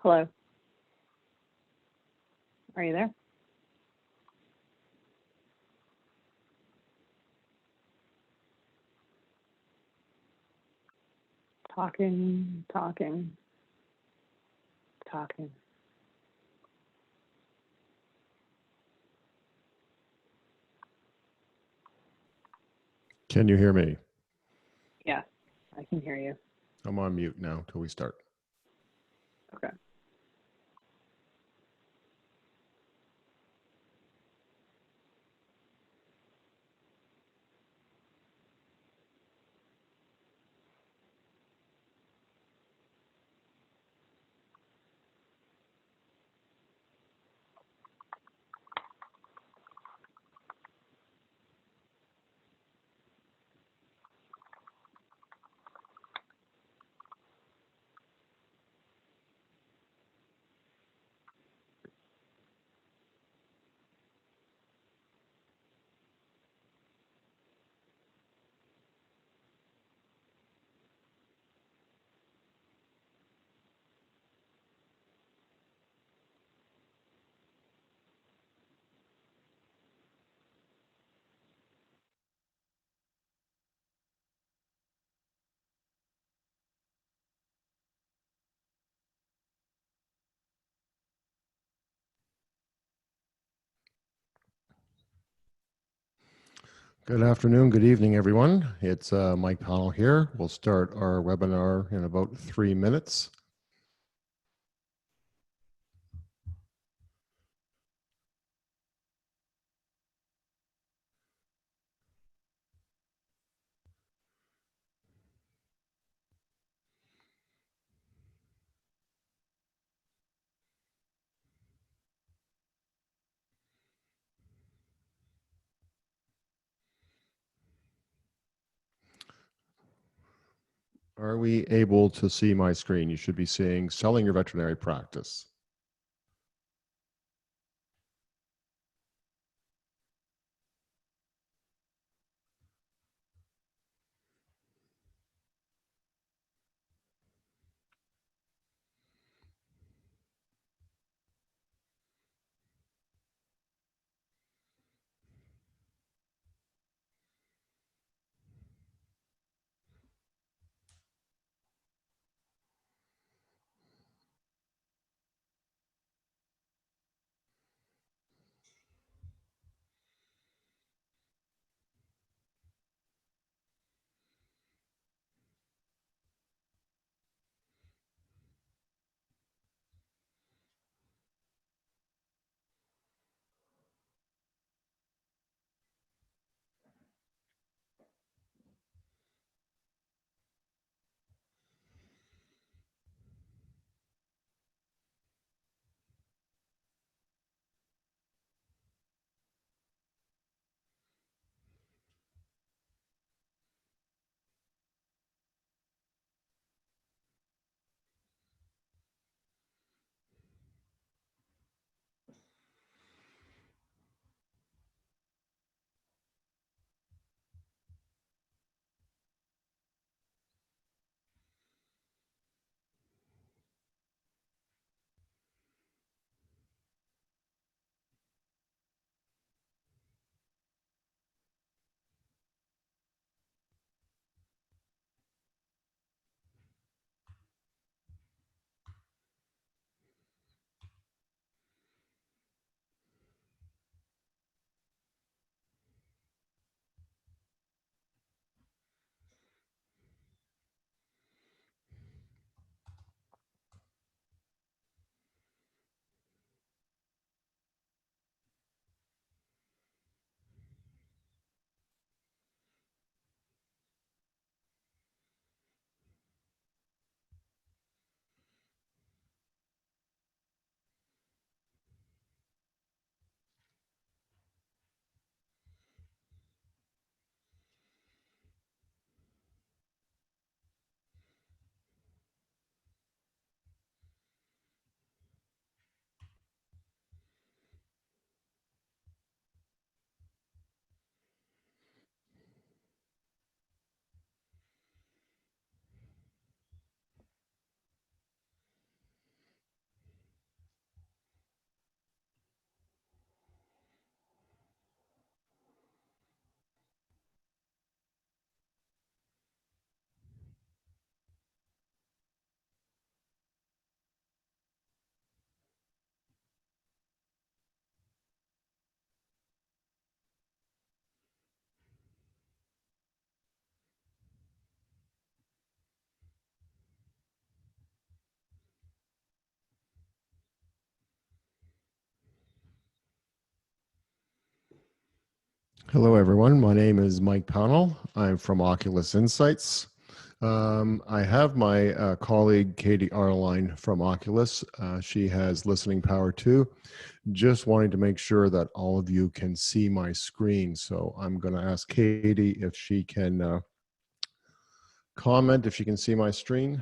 Hello. Are you there? Talking, talking, talking. Can you hear me? Yeah, I can hear you. I'm on mute now till we start. Okay. Good afternoon, good evening, everyone. It's Mike Powell here. We'll start our webinar in about 3 minutes. Are we able to see my screen? You should be seeing Selling Your Veterinary Practice. Hello, everyone. My name is Mike Pownell. I'm from Oculus Insights. I have my colleague, Katie Arline from Oculus. She has listening power too. Just wanting to make sure that all of you can see my screen. So I'm going to ask Katie if she can comment, if she can see my screen.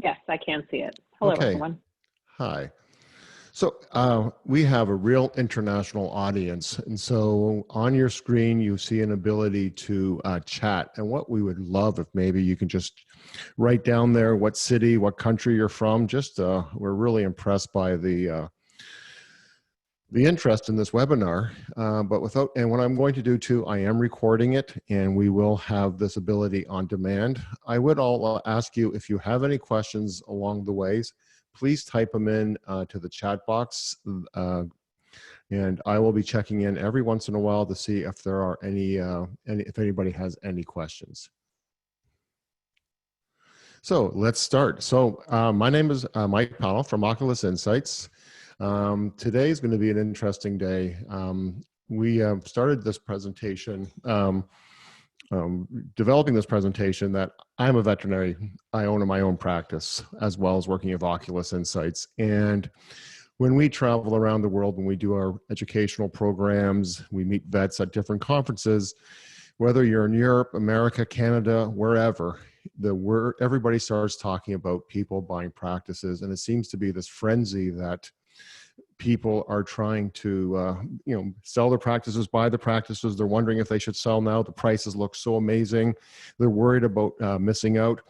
Yes, I can see it. Hello, Okay. everyone. Hi. So we have a real international audience. And so on your screen, you see an ability to chat. And what we would love if maybe you can just write down there what city, what country you're from. Just we're really impressed by the interest in this webinar. And what I'm going to do too, I am recording it and we will have this ability on demand. I would all ask you if you have any questions along the ways, please type them in to the chat box, and I will be checking in every once in a while to see if there are if anybody has any questions. So let's start. So my name is Mike Pownell from Oculus Insights. Today is going to be an interesting day. We started this presentation, developing this presentation that I'm a veterinary. I own my own practice as well as working with Oculus Insights. And when we travel around the world, when we do our educational programs, we meet vets at different conferences, whether you're in Europe, America, Canada, wherever, everybody starts talking about people buying practices. And it seems to be this frenzy that people are trying to sell their practices, buy the practices. They're wondering if they should sell now. The prices look so amazing. They're worried about missing out.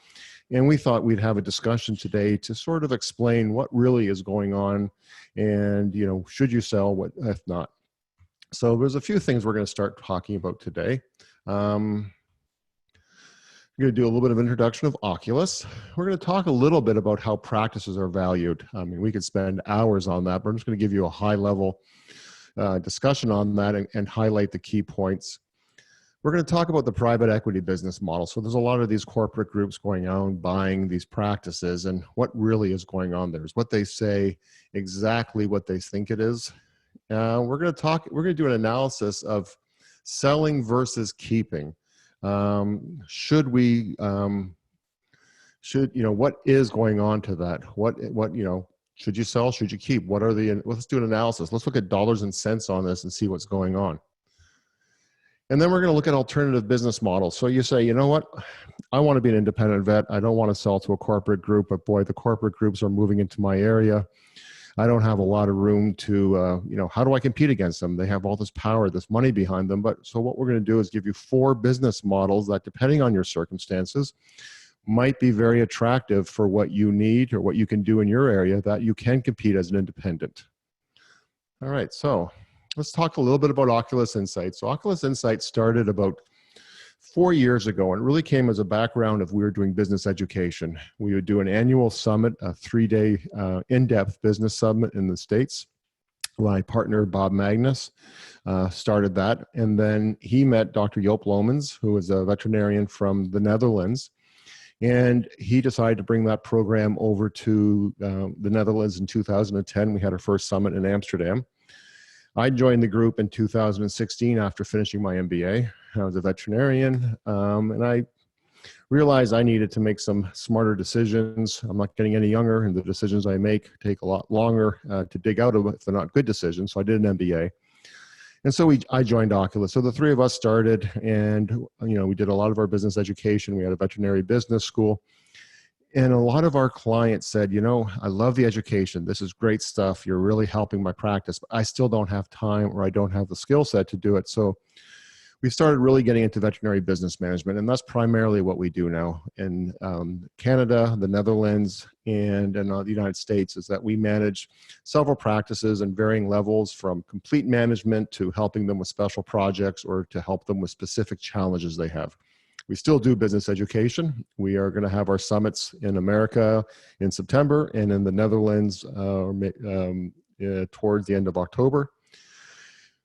And we thought we'd have a discussion today to sort of explain what really is going on and, should you sell, what if not? So there's a few things we're going to start talking about today. I'm going to do a little bit of introduction of Oculus. We're going to talk a little bit about how practices are valued. I mean, we could spend hours on that, but I'm just going to give you a high level discussion on that and highlight the key points. We're going to talk about the private equity business model. So there's a lot of these corporate groups going on buying these practices, and what really is going on there is what they say, exactly what they think it is. We're going to do an analysis of selling versus keeping. What is going on to that? Should you sell? Should you keep? Let's do an analysis. Let's look at dollars and cents on this and see what's going on. And then we're going to look at alternative business models. So you say, you know what? I want to be an independent vet. I don't want to sell to a corporate group, but boy, the corporate groups are moving into my area. I don't have a lot of room to, how do I compete against them? They have all this power, this money behind them. So what we're going to do is give you 4 business models that, depending on your circumstances, might be very attractive for what you need or what you can do in your area, that you can compete as an independent. All right, so let's talk a little bit about Oculus Insights. So Oculus Insights started about 4 years ago, and it really came as a background of we were doing business education. We would do an annual summit, a 3-day in-depth business summit in the States. My partner, Bob Magnus, started that. And then he met Dr. Joop Lomans, who is a veterinarian from the Netherlands. And he decided to bring that program over to the Netherlands in 2010. We had our first summit in Amsterdam. I joined the group in 2016 after finishing my MBA. I was a veterinarian, and I realized I needed to make some smarter decisions. I'm not getting any younger, and the decisions I make take a lot longer to dig out of if they're not good decisions. So I did an MBA. And so I joined Oculus. So the 3 of us started, and we did a lot of our business education. We had a veterinary business school. And a lot of our clients said, I love the education. This is great stuff. You're really helping my practice, but I still don't have time, or I don't have the skill set to do it. So we started really getting into veterinary business management, and that's primarily what we do now in Canada, the Netherlands, and in the United States, is that we manage several practices in varying levels, from complete management to helping them with special projects or to help them with specific challenges they have. We still do business education. We are going to have our summits in America in September and in the Netherlands towards the end of October.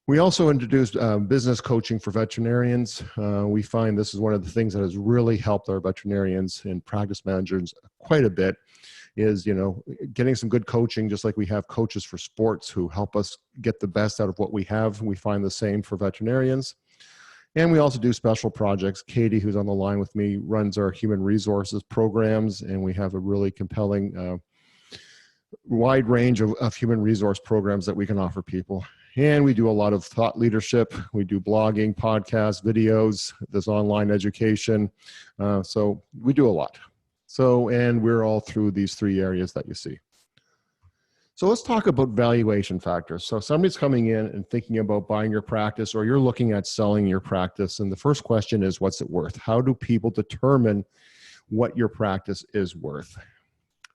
We also introduced business coaching for veterinarians. We find this is one of the things that has really helped our veterinarians and practice managers quite a bit. is, getting some good coaching, just like we have coaches for sports who help us get the best out of what we have. We find the same for veterinarians. And we also do special projects. Katie, who's on the line with me, runs our human resources programs, and we have a really compelling wide range of human resource programs that we can offer people. And we do a lot of thought leadership. We do blogging, podcasts, videos, this online education. So we do a lot. And we're all through these three areas that you see. So let's talk about valuation factors. So somebody's coming in and thinking about buying your practice, or you're looking at selling your practice. And the first question is, what's it worth? How do people determine what your practice is worth?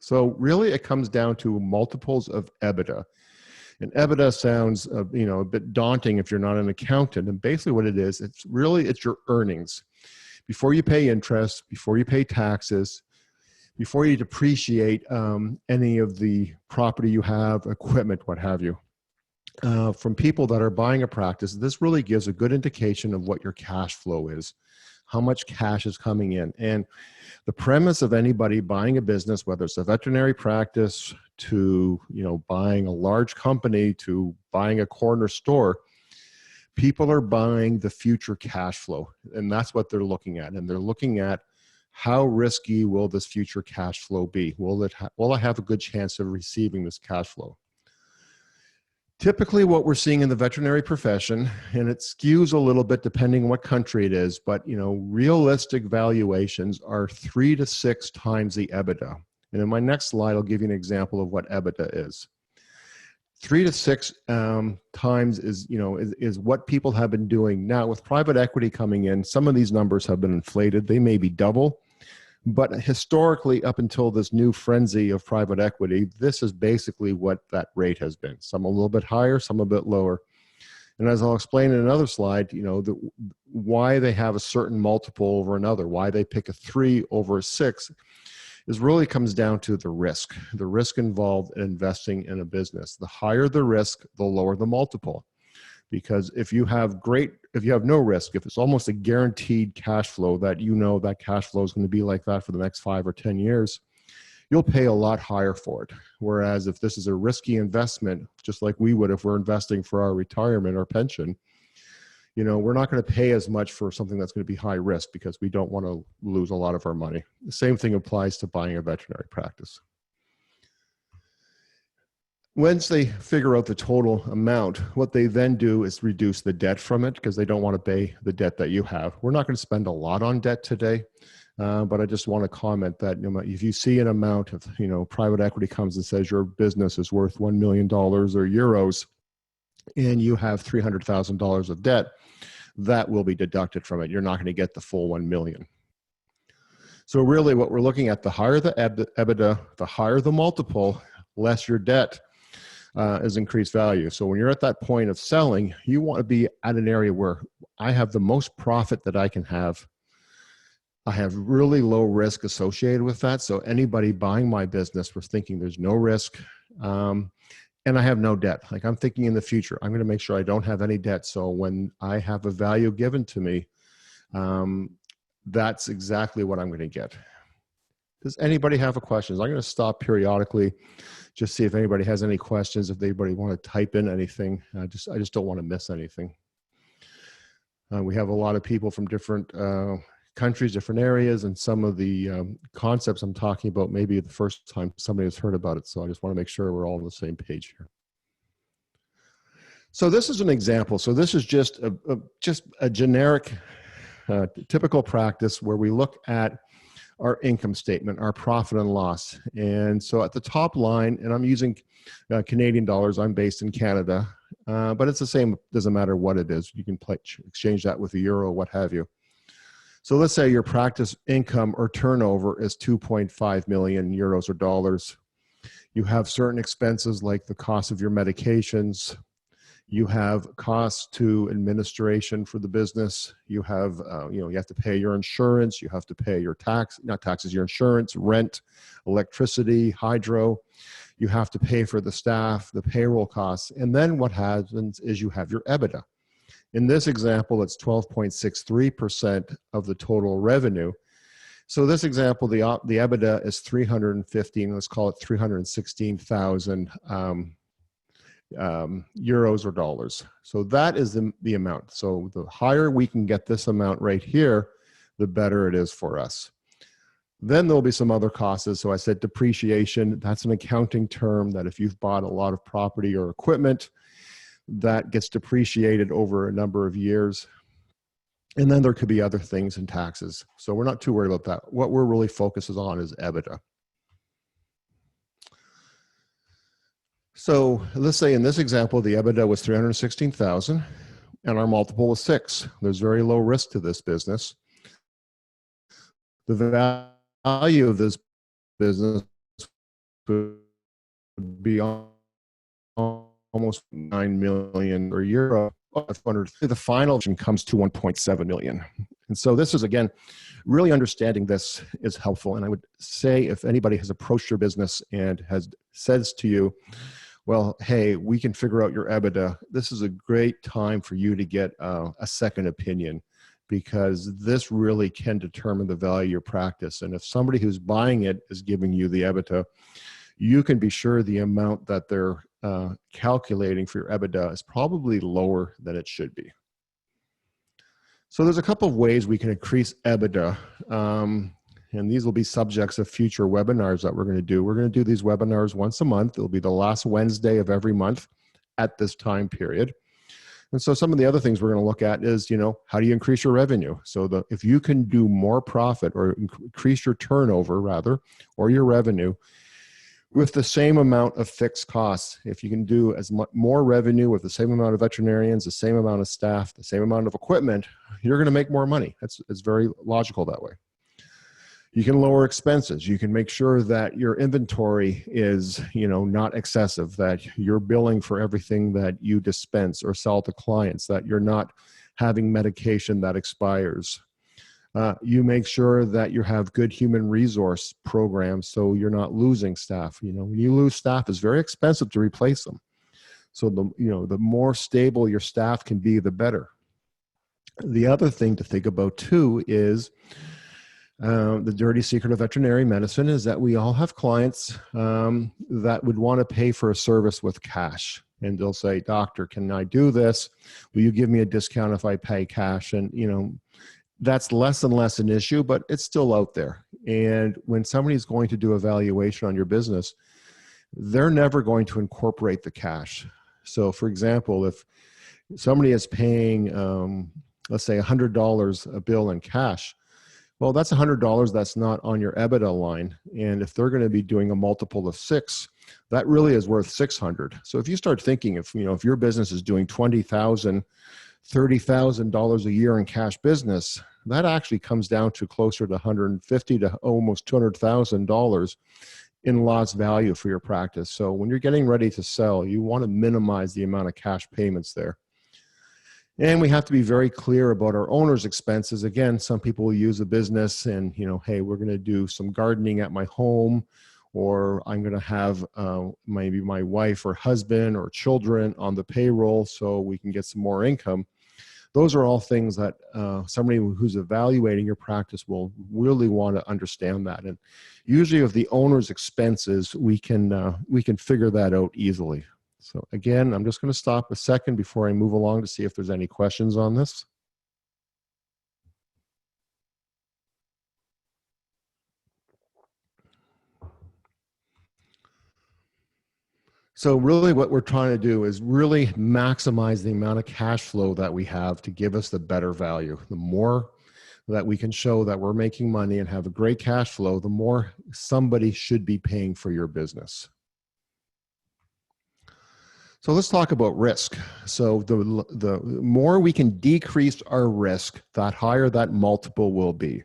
So really it comes down to multiples of EBITDA. And EBITDA sounds, a bit daunting if you're not an accountant. And basically what it is, it's your earnings. Before you pay interest, before you pay taxes, before you depreciate any of the property you have, equipment, what have you. From people that are buying a practice, this really gives a good indication of what your cash flow is, how much cash is coming in. And the premise of anybody buying a business, whether it's a veterinary practice to, buying a large company to buying a corner store, people are buying the future cash flow. And that's what they're looking at. And they're looking at, how risky will this future cash flow be? Will I have a good chance of receiving this cash flow? Typically what we're seeing in the veterinary profession, and it skews a little bit depending on what country it is, but realistic valuations are 3 to 6 times the EBITDA. And in my next slide, I'll give you an example of what EBITDA is. 3 to 6 times is what people have been doing. Now with private equity coming in, some of these numbers have been inflated. They may be double. But historically, up until this new frenzy of private equity, this is basically what that rate has been. Some a little bit higher, some a bit lower. And as I'll explain in another slide, why they have a certain multiple over another, why they pick a 3 over a 6, is really comes down to the risk involved in investing in a business. The higher the risk, the lower the multiple. Because if you have no risk, if it's almost a guaranteed cash flow that that cash flow is going to be like that for the next 5 or 10 years, you'll pay a lot higher for it. Whereas if this is a risky investment, just like we would if we're investing for our retirement or pension, we're not going to pay as much for something that's going to be high risk because we don't want to lose a lot of our money. The same thing applies to buying a veterinary practice. Once they figure out the total amount, what they then do is reduce the debt from it because they don't want to pay the debt that you have. We're not going to spend a lot on debt today, but I just want to comment that if you see an amount of, private equity comes and says your business is worth $1 million or euros, and you have $300,000 of debt, that will be deducted from it. You're not going to get the full 1 million. So really what we're looking at, the higher the EBITDA, the higher the multiple, less your debt. Is increased value. So when you're at that point of selling, you want to be at an area where I have the most profit that I can have. I have really low risk associated with that. So anybody buying my business was thinking there's no risk, and I have no debt. Like I'm thinking in the future, I'm going to make sure I don't have any debt. So when I have a value given to me, that's exactly what I'm going to get. Does anybody have a question? I'm going to stop periodically, just see if anybody has any questions, if anybody want to type in anything. I just don't want to miss anything. We have a lot of people from different countries, different areas, and some of the concepts I'm talking about, maybe the first time somebody has heard about it. So I just want to make sure we're all on the same page here. So this is an example. So this is just a generic, typical practice where we look at our income statement, our profit and loss. And so at the top line, and I'm using Canadian dollars, I'm based in Canada, but it's the same, doesn't matter what it is. You can exchange that with a euro, what have you. So let's say your practice income or turnover is 2.5 million euros or dollars. You have certain expenses like the cost of your medications. You have costs to administration for the business. You have, you have to pay your insurance. You have to pay your your insurance, rent, electricity, hydro. You have to pay for the staff, the payroll costs. And then what happens is you have your EBITDA. In this example, it's 12.63% of the total revenue. So this example, the EBITDA is 315, let's call it 316,000 euros or dollars. So that is the amount. So the higher we can get this amount right here, the better it is for us. Then there'll be some other costs. So I said depreciation, that's an accounting term that if you've bought a lot of property or equipment, that gets depreciated over a number of years. And then there could be other things in taxes. So we're not too worried about that. What we're really focused on is EBITDA. So let's say in this example, the EBITDA was 316,000 and our multiple was 6. There's very low risk to this business. The value of this business would be almost 9 million or euro. The final option comes to 1.7 million. And so this is, again, really understanding this is helpful. And I would say if anybody has approached your business and says to you, well, hey, we can figure out your EBITDA, this is a great time for you to get a second opinion, because this really can determine the value of your practice. And if somebody who's buying it is giving you the EBITDA, you can be sure the amount that they're calculating for your EBITDA is probably lower than it should be. So there's a couple of ways we can increase EBITDA. And these will be subjects of future webinars that we're going to do. We're going to do these webinars once a month. It'll be the last Wednesday of every month at this time period. And so some of the other things we're going to look at is, how do you increase your revenue? So if you can do more profit or increase your turnover rather, or your revenue with the same amount of fixed costs, if you can do as much more revenue with the same amount of veterinarians, the same amount of staff, the same amount of equipment, you're going to make more money. It's very logical that way. You can lower expenses. You can make sure that your inventory is, not excessive, that you're billing for everything that you dispense or sell to clients, that you're not having medication that expires. You make sure that you have good human resource programs so you're not losing staff. When you lose staff, it's very expensive to replace them. So the more stable your staff can be, the better. The other thing to think about too is the dirty secret of veterinary medicine is that we all have clients that would want to pay for a service with cash. And they'll say, doctor, can I do this? Will you give me a discount if I pay cash? And, that's less and less an issue, but it's still out there. And when somebody's going to do a valuation on your business, they're never going to incorporate the cash. So for example, if somebody is paying, let's say $100 a bill in cash, well, that's $100 that's not on your EBITDA line. And if they're going to be doing a multiple of 6, that really is worth 600. So if you start thinking, if your business is doing $20,000, $30,000 a year in cash business, that actually comes down to closer to $150,000 to almost $200,000 in lost value for your practice. So when you're getting ready to sell, you want to minimize the amount of cash payments there. And we have to be very clear about our owner's expenses. Again, some people will use a business and, hey, we're going to do some gardening at my home, or I'm going to have maybe my wife or husband or children on the payroll so we can get some more income. Those are all things that somebody who's evaluating your practice will really want to understand that. And usually of the owner's expenses, we can figure that out easily. So again, I'm just going to stop a second before I move along to see if there's any questions on this. So really what we're trying to do is really maximize the amount of cash flow that we have to give us the better value. The more that we can show that we're making money and have a great cash flow, the more somebody should be paying for your business. So let's talk about risk. So the more we can decrease our risk, the higher that multiple will be.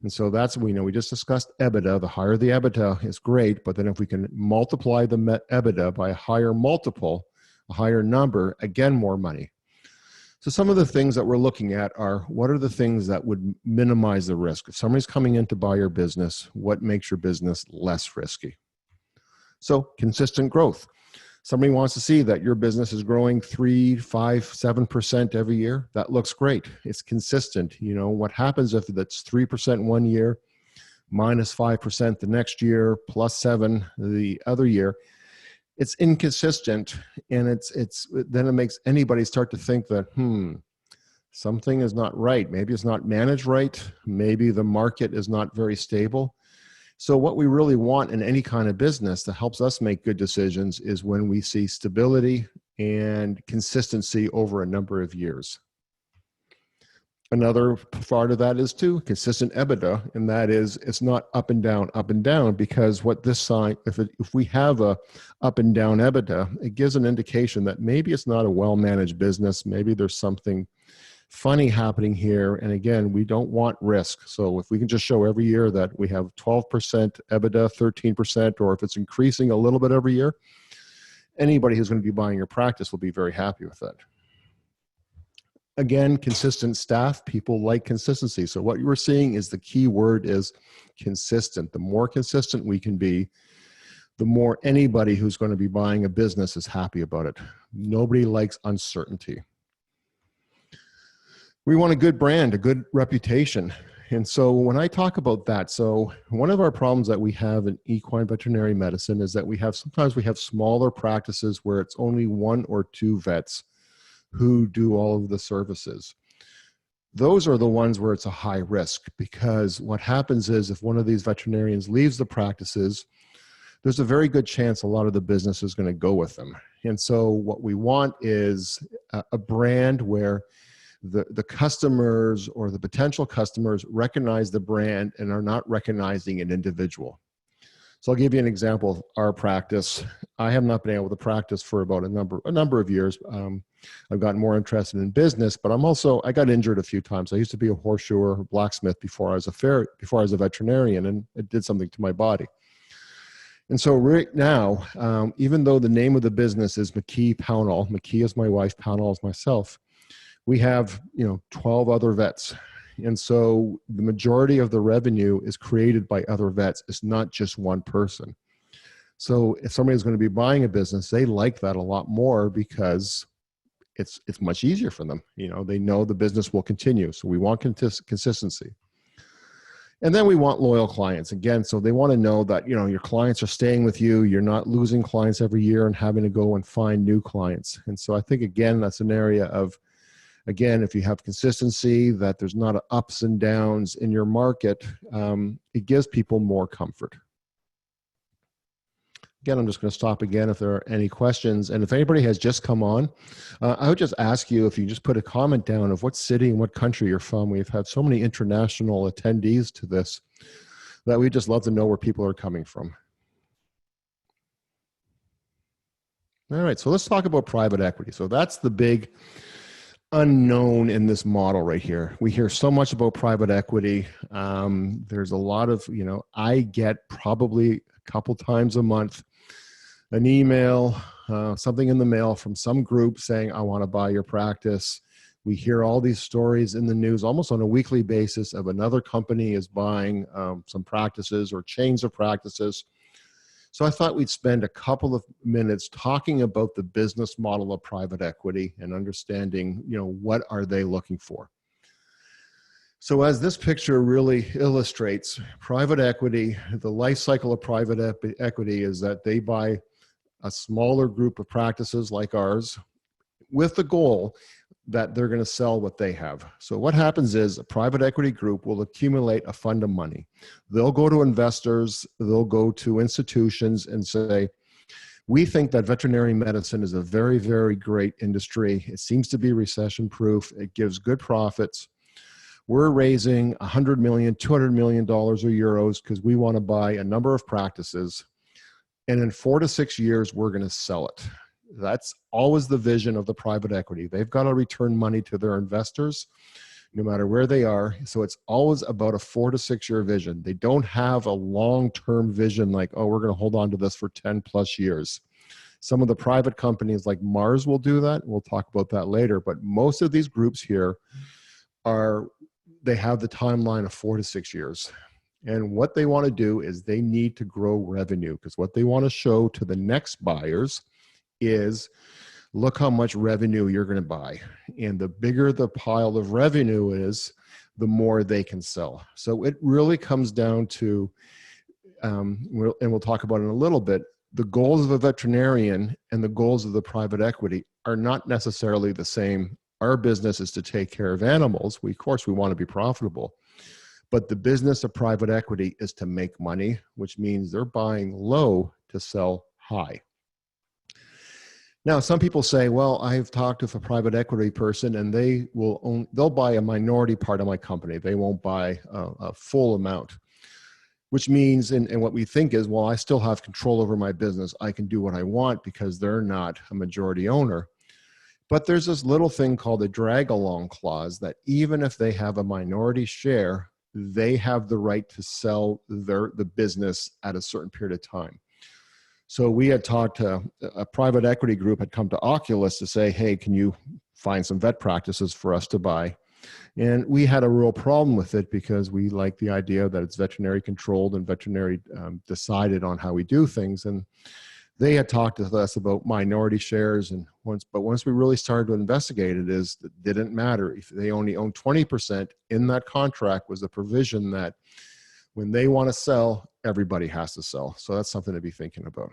And so that's, we just discussed EBITDA. The higher the EBITDA is great, but then if we can multiply the EBITDA by a higher multiple, a higher number, again, more money. So some of the things that we're looking at are, what are the things that would minimize the risk? If somebody's coming in to buy your business, what makes your business less risky? So consistent growth. Somebody wants to see that your business is growing 3, 5, 7% every year. That looks great. It's consistent. What happens if that's 3% one year, -5% the next year, +7 the other year. It's inconsistent, and then it makes anybody start to think that, something is not right. Maybe it's not managed right. Maybe the market is not very stable. So what we really want in any kind of business that helps us make good decisions is when we see stability and consistency over a number of years. Another part of that is too consistent EBITDA, and that is it's not up and down, because what this sign, if we have a up and down EBITDA, it gives an indication that maybe it's not a well-managed business. Maybe there's something funny happening here. And again, we don't want risk. So if we can just show every year that we have 12% EBITDA, 13%, or if it's increasing a little bit every year, anybody who's going to be buying your practice will be very happy with that. Again, consistent staff, people like consistency. So what you're seeing is the key word is consistent. The more consistent we can be, the more anybody who's going to be buying a business is happy about it. Nobody likes uncertainty. We want a good brand, a good reputation. And so when I talk about that, so one of our problems that we have in equine veterinary medicine is that sometimes we have smaller practices where it's only 1 or 2 vets who do all of the services. Those are the ones where it's a high risk, because what happens is if one of these veterinarians leaves the practices, there's a very good chance a lot of the business is going to go with them. And so what we want is a brand where the customers or the potential customers recognize the brand and are not recognizing an individual. So I'll give you an example of our practice. I have not been able to practice for about a number of years. I've gotten more interested in business, but I got injured a few times. I used to be a horseshoer, a blacksmith before I was a veterinarian, and it did something to my body. And so right now, even though the name of the business is McKee Pownall, McKee is my wife, Pownall is myself, we have 12 other vets. And so the majority of the revenue is created by other vets. It's not just one person. So if somebody's going to be buying a business, they like that a lot more because it's much easier for them. They know the business will continue. So we want consistency. And then we want loyal clients again. So they want to know that, your clients are staying with you. You're not losing clients every year and having to go and find new clients. And so I think, again, that's an area of, if you have consistency, that there's not ups and downs in your market, it gives people more comfort. Again, I'm just going to stop again if there are any questions. And if anybody has just come on, I would just ask you if you just put a comment down of what city and what country you're from. We've had so many international attendees to this that we just love to know where people are coming from. All right, so let's talk about private equity. So that's the big unknown in this model right here. We hear so much about private equity. There's a lot of, I get probably a couple times a month an email, something in the mail from some group saying, I want to buy your practice. We hear all these stories in the news almost on a weekly basis of another company is buying some practices or chains of practices. So I thought we'd spend a couple of minutes talking about the business model of private equity and understanding, what are they looking for? So as this picture really illustrates, private equity, the life cycle of private equity is that they buy a smaller group of practices like ours with the goal that they're going to sell what they have. So what happens is a private equity group will accumulate a fund of money. They'll go to investors, they'll go to institutions and say, we think that veterinary medicine is a very, very great industry. It seems to be recession proof. It gives good profits. We're raising $100 million, $200 million or euros because we want to buy a number of practices. And in 4 to 6 years, we're going to sell it. That's always the vision of the private equity. They've got to return money to their investors, no matter where they are. So it's always about a 4 to 6 year vision. They don't have a long-term vision like, oh, we're going to hold on to this for 10 plus years. Some of the private companies like Mars will do that. We'll talk about that later. But most of these groups here they have the timeline of 4 to 6 years. And what they want to do is they need to grow revenue, because what they want to show to the next buyers is, look how much revenue you're going to buy. And the bigger the pile of revenue is, the more they can sell. So it really comes down to, we'll talk about it in a little bit, the goals of a veterinarian and the goals of the private equity are not necessarily the same. Our business is to take care of animals. Of course, we want to be profitable. But the business of private equity is to make money, which means they're buying low to sell high. Now, some people say, well, I've talked with a private equity person and they'll buy a minority part of my company. They won't buy a full amount, which means, and what we think is, well, I still have control over my business. I can do what I want because they're not a majority owner. But there's this little thing called a drag along clause that even if they have a minority share, they have the right to sell the business at a certain period of time. So we had talked to a private equity group had come to Oculus to say, hey, can you find some vet practices for us to buy? And we had a real problem with it because we like the idea that it's veterinary controlled and veterinary decided on how we do things. And they had talked to us about minority shares, and once we really started to investigate it, it didn't matter if they only own 20%. In that contract was a provision that when they want to sell, everybody has to sell. So that's something to be thinking about.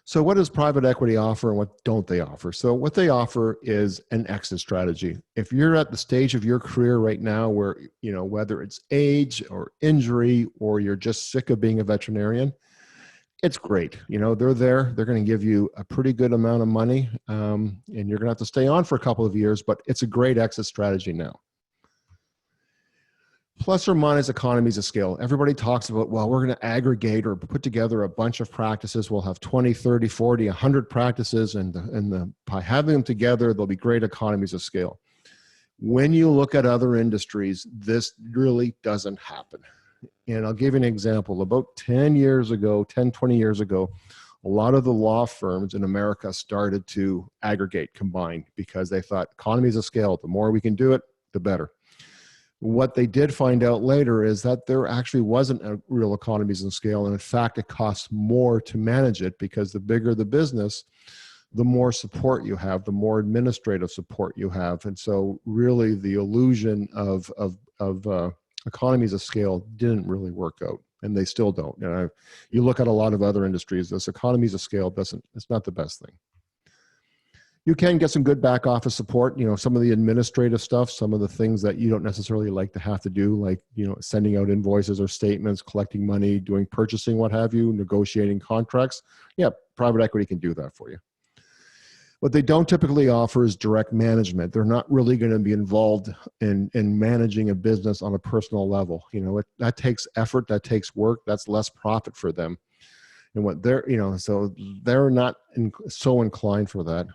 So what does private equity offer and what don't they offer? So what they offer is an exit strategy. If you're at the stage of your career right now where, whether it's age or injury or you're just sick of being a veterinarian, it's great. They're there. They're going to give you a pretty good amount of money, and you're going to have to stay on for a couple of years, but it's a great exit strategy now. Plus or minus economies of scale. Everybody talks about, well, we're going to aggregate or put together a bunch of practices. We'll have 20, 30, 40, 100 practices, and by having them together, there'll be great economies of scale. When you look at other industries, this really doesn't happen. And I'll give you an example. About 20 years ago, a lot of the law firms in America started to aggregate, combine, because they thought economies of scale, the more we can do it, the better. What they did find out later is that there actually wasn't a real economies of scale. And in fact, it costs more to manage it because the bigger the business, the more support you have, the more administrative support you have. And so really the illusion of economies of scale didn't really work out, and they still don't. You look at a lot of other industries, this economies of scale it's not the best thing. You can get some good back office support, some of the administrative stuff, some of the things that you don't necessarily like to have to do, like, sending out invoices or statements, collecting money, doing purchasing, what have you, negotiating contracts. Yeah, private equity can do that for you. What they don't typically offer is direct management. They're not really going to be involved in managing a business on a personal level. That takes effort, that takes work, that's less profit for them. And what so they're not so inclined for that.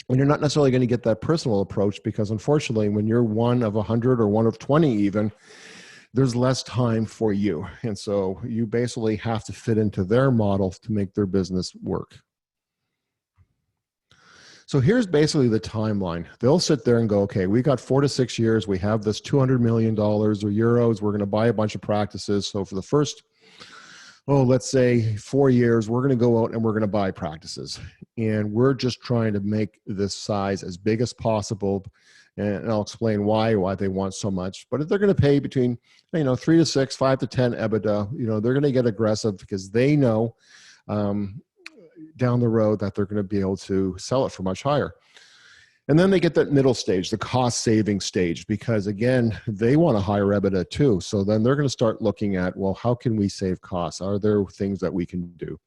And you're not necessarily going to get that personal approach because unfortunately, when you're one of 100 or one of 20 even, there's less time for you. And so you basically have to fit into their model to make their business work. So here's basically the timeline. They'll sit there and go, okay, we got 4 to 6 years. We have this $200 million or euros. We're going to buy a bunch of practices. So for the first, let's say 4 years, we're going to go out and we're going to buy practices. And we're just trying to make this size as big as possible. And I'll explain why they want so much. But if they're going to pay between, 3 to 6, 5 to 10 EBITDA, they're going to get aggressive because they know, down the road that they're going to be able to sell it for much higher. And then they get that middle stage, the cost saving stage, because again, they want a higher EBITDA too. So then they're going to start looking at, well, how can we save costs? Are there things that we can do?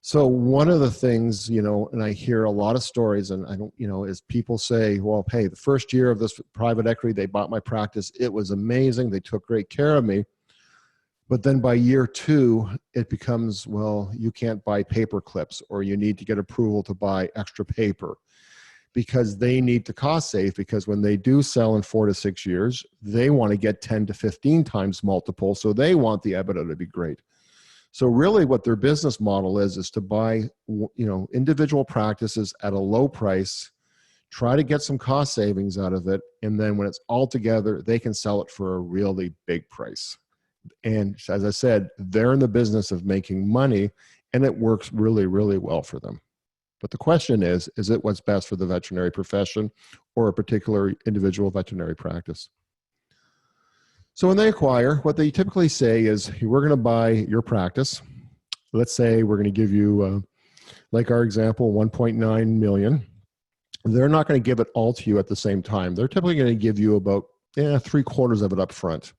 So one of the things, and I hear a lot of stories and I don't, is people say, well, hey, the first year of this private equity, they bought my practice. It was amazing. They took great care of me. But then by year 2, it becomes, well, you can't buy paper clips or you need to get approval to buy extra paper because they need to cost save because when they do sell in 4 to 6 years, they want to get 10 to 15 times multiple. So they want the EBITDA to be great. So really what their business model is to buy, individual practices at a low price, try to get some cost savings out of it. And then when it's all together, they can sell it for a really big price. And as I said, they're in the business of making money and it works really, really well for them. But the question is it what's best for the veterinary profession or a particular individual veterinary practice? So when they acquire, what they typically say is, we're going to buy your practice. Let's say we're going to give you, like our example, 1.9 million. They're not going to give it all to you at the same time. They're typically going to give you about 3/4 of it up front.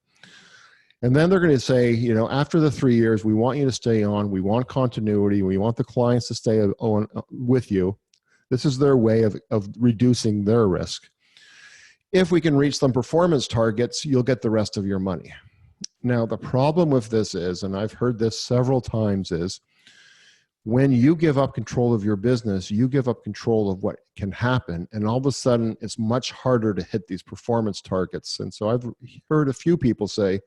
And then they're going to say, after the 3 years, we want you to stay on. We want continuity. We want the clients to stay on with you. This is their way of reducing their risk. If we can reach some performance targets, you'll get the rest of your money. Now, the problem with this is, and I've heard this several times, is when you give up control of your business, you give up control of what can happen. And all of a sudden, it's much harder to hit these performance targets. And so I've heard a few people say,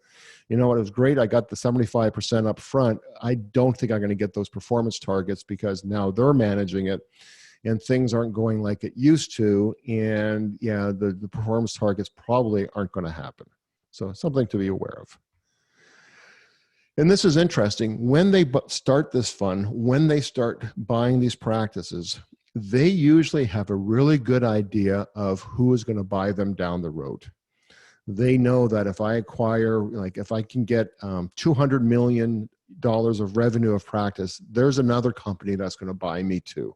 it was great. I got the 75% up front. I don't think I'm going to get those performance targets because now they're managing it and things aren't going like it used to. And the performance targets probably aren't going to happen. So something to be aware of. And this is interesting. When they start this fund, when they start buying these practices, they usually have a really good idea of who is going to buy them down the road. They know that if I acquire, if I can get $200 million of revenue of practice, there's another company that's going to buy me too.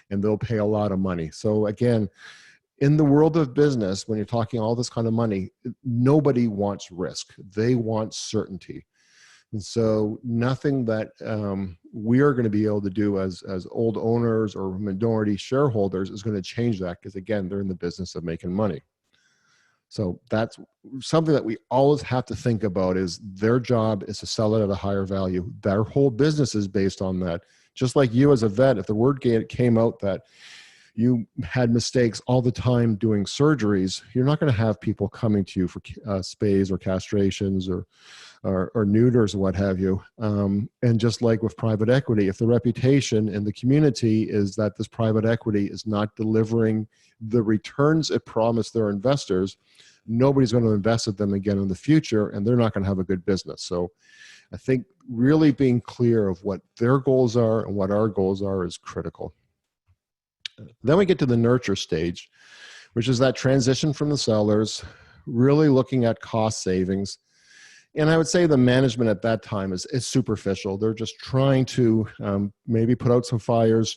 And they'll pay a lot of money. So again, in the world of business, when you're talking all this kind of money, nobody wants risk. They want certainty. And so nothing that we are going to be able to do as old owners or minority shareholders is going to change that, because again, they're in the business of making money. So that's something that we always have to think about, is their job is to sell it at a higher value. Their whole business is based on that. Just like you as a vet, if the word came out that you had mistakes all the time doing surgeries, you're not going to have people coming to you for spays or castrations or neuters or what have you. And just like with private equity, if the reputation in the community is that this private equity is not delivering the returns it promised their investors, nobody's going to invest in them again in the future, and they're not going to have a good business. So I think really being clear of what their goals are and what our goals are is critical. Then we get to the nurture stage, which is that transition from the sellers, really looking at cost savings. And I would say the management at that time is superficial. They're just trying to maybe put out some fires,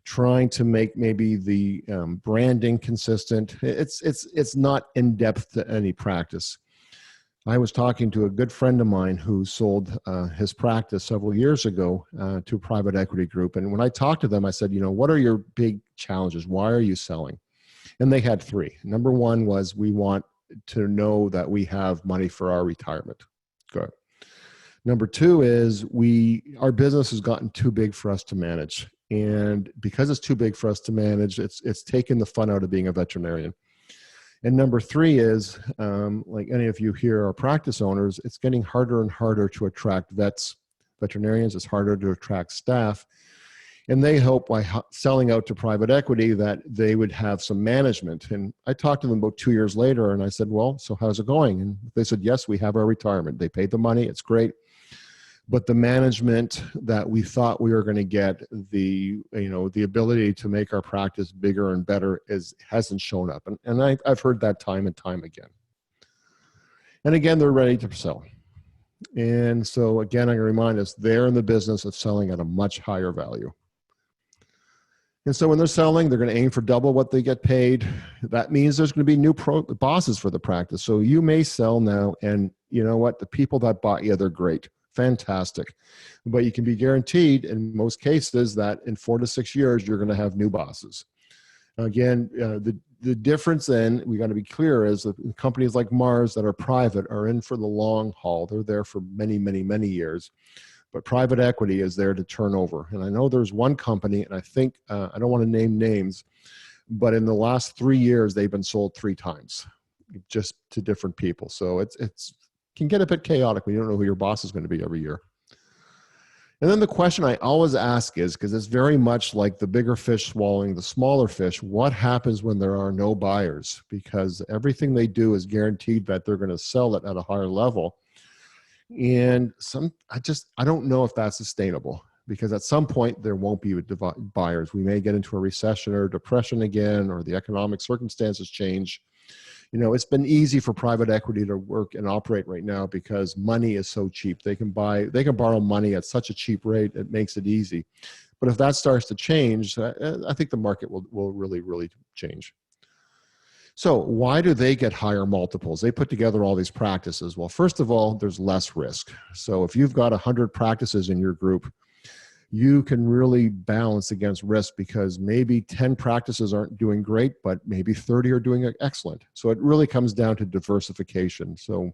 trying to make maybe the branding consistent. It's not in depth to any practice. I was talking to a good friend of mine who sold his practice several years ago to a private equity group. And when I talked to them, I said, what are your big challenges? Why are you selling? And they had three. Number one was, we want to know that we have money for our retirement. Good. Number two is, our business has gotten too big for us to manage. And because it's too big for us to manage, it's taken the fun out of being a veterinarian. And number three is, like any of you here are practice owners, it's getting harder and harder to attract veterinarians. It's harder to attract staff. And they hope by selling out to private equity that they would have some management. And I talked to them about 2 years later, and I said, well, so how's it going? And they said, yes, we have our retirement. They paid the money. It's great. But the management that we thought we were going to get, the ability to make our practice bigger and better, hasn't shown up. And I've heard that time and time again. And again, they're ready to sell. And so again, I can remind us, they're in the business of selling at a much higher value. And so when they're selling, they're going to aim for double what they get paid. That means there's going to be new bosses for the practice. So you may sell now, and you know what? The people that bought you, they're great. Fantastic. But you can be guaranteed in most cases that in 4 to 6 years, you're going to have new bosses. Again, the difference then, we got to be clear, is that companies like Mars that are private are in for the long haul. They're there for many, many, many years. But private equity is there to turn over. And I know there's one company, and I think, I don't want to name names, but in the last 3 years, they've been sold 3 times, just to different people. So it's can get a bit chaotic when you don't know who your boss is going to be every year. And then the question I always ask is, because it's very much like the bigger fish swallowing the smaller fish, what happens when there are no buyers? Because everything they do is guaranteed that they're going to sell it at a higher level. And I don't know if that's sustainable. because at some point there won't be buyers. We may get into a recession or depression again, or the economic circumstances change. You know, it's been easy for private equity to work and operate right now because money is so cheap. They can borrow money at such a cheap rate, it makes it easy. But if that starts to change, I think the market will really, really change. So why do they get higher multiples? They put together all these practices. Well, first of all, there's less risk. So if you've got 100 practices in your group, you can really balance against risk because maybe 10 practices aren't doing great, but maybe 30 are doing excellent. So it really comes down to diversification. So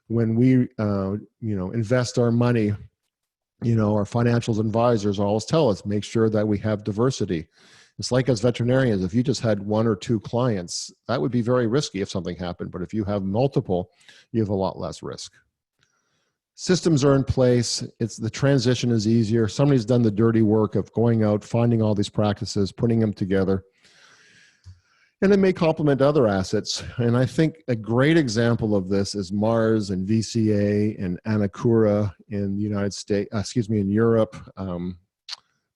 when we, invest our money, our financial advisors always tell us, make sure that we have diversity. It's like as veterinarians, if you just had 1 or 2 clients, that would be very risky if something happened. But if you have multiple, you have a lot less risk. Systems are in place. The transition is easier. Somebody's done the dirty work of going out, finding all these practices, putting them together. And it may complement other assets. And I think a great example of this is Mars and VCA and Anacura in the United States, in Europe,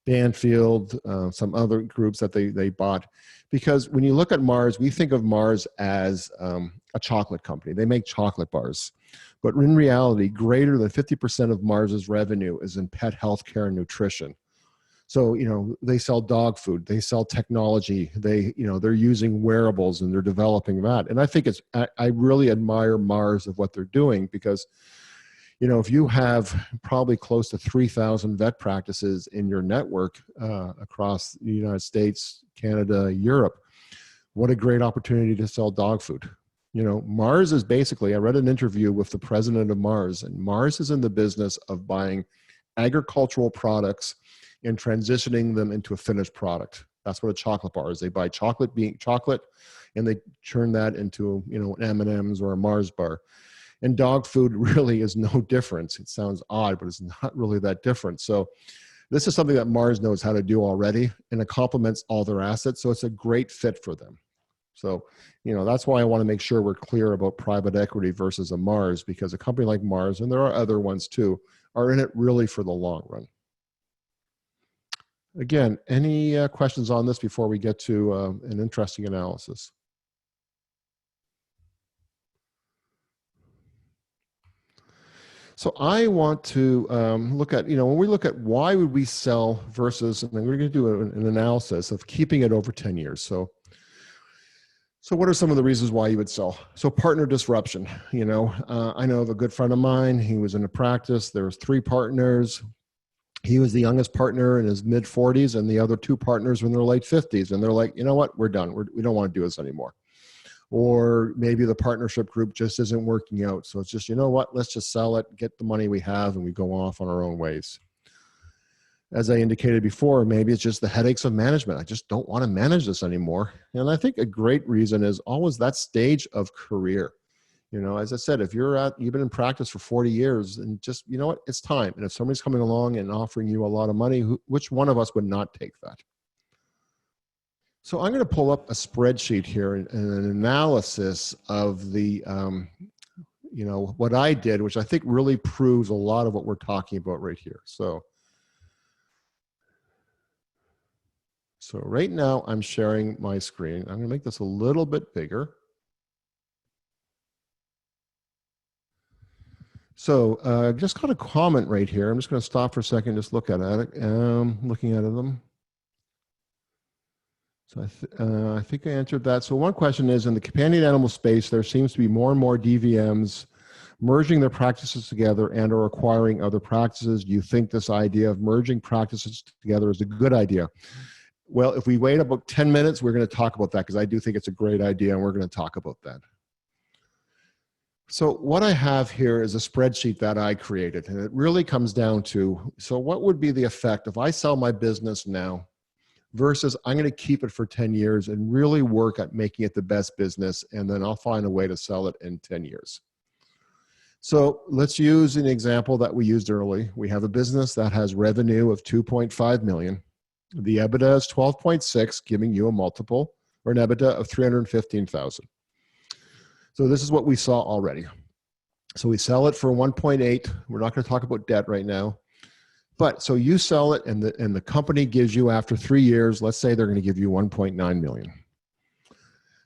Banfield, some other groups that they bought. Because when you look at Mars, we think of Mars as a chocolate company. They make chocolate bars. But in reality, greater than 50% of Mars's revenue is in pet healthcare and nutrition. So, they sell dog food, they sell technology, they're using wearables and they're developing that. And I think I really admire Mars of what they're doing because, if you have probably close to 3,000 vet practices in your network across the United States, Canada, Europe, what a great opportunity to sell dog food. Mars is basically, I read an interview with the president of Mars, and Mars is in the business of buying agricultural products and transitioning them into a finished product. That's what a chocolate bar is. They buy chocolate, and they turn that into, an M&Ms or a Mars bar. And dog food really is no different. It sounds odd, but it's not really that different. So this is something that Mars knows how to do already, and it complements all their assets. So it's a great fit for them. So, that's why I want to make sure we're clear about private equity versus a Mars, because a company like Mars, and there are other ones too, are in it really for the long run. Again, any questions on this before we get to an interesting analysis? So I want to look at, when we look at why would we sell versus, and then we're going to do an analysis of keeping it over 10 years. So what are some of the reasons why you would sell? So partner disruption, I know of a good friend of mine. He was in a practice. There was 3 partners. He was the youngest partner in his mid 40s, and the other 2 partners were in their late 50s. And they're like, you know what, we're done. We don't want to do this anymore. Or maybe the partnership group just isn't working out. So it's just, let's just sell it, get the money we have, and we go off on our own ways. As I indicated before, maybe it's just the headaches of management. I just don't want to manage this anymore. And I think a great reason is always that stage of career. As I said, if you've been in practice for 40 years and just, it's time. And if somebody's coming along and offering you a lot of money, which one of us would not take that? So I'm going to pull up a spreadsheet here and an analysis of the, what I did, which I think really proves a lot of what we're talking about right here. So right now I'm sharing my screen. I'm going to make this a little bit bigger. So just got a comment right here. I'm just going to stop for a second, just look at it. Looking at them. So I think I answered that. So one question is, in the companion animal space, there seems to be more and more DVMs merging their practices together and or acquiring other practices. Do you think this idea of merging practices together is a good idea? Well, if we wait about 10 minutes, we're going to talk about that because I do think it's a great idea, and we're going to talk about that. So what I have here is a spreadsheet that I created, and it really comes down to, so what would be the effect if I sell my business now versus I'm going to keep it for 10 years and really work at making it the best business, and then I'll find a way to sell it in 10 years. So let's use an example that we used early. We have a business that has revenue of 2.5 million. The EBITDA is 12.6, giving you a multiple or an EBITDA of 315,000. So this is what we saw already. So we sell it for 1.8. We're not going to talk about debt right now. But so you sell it and the company gives you after 3 years, let's say they're going to give you 1.9 million.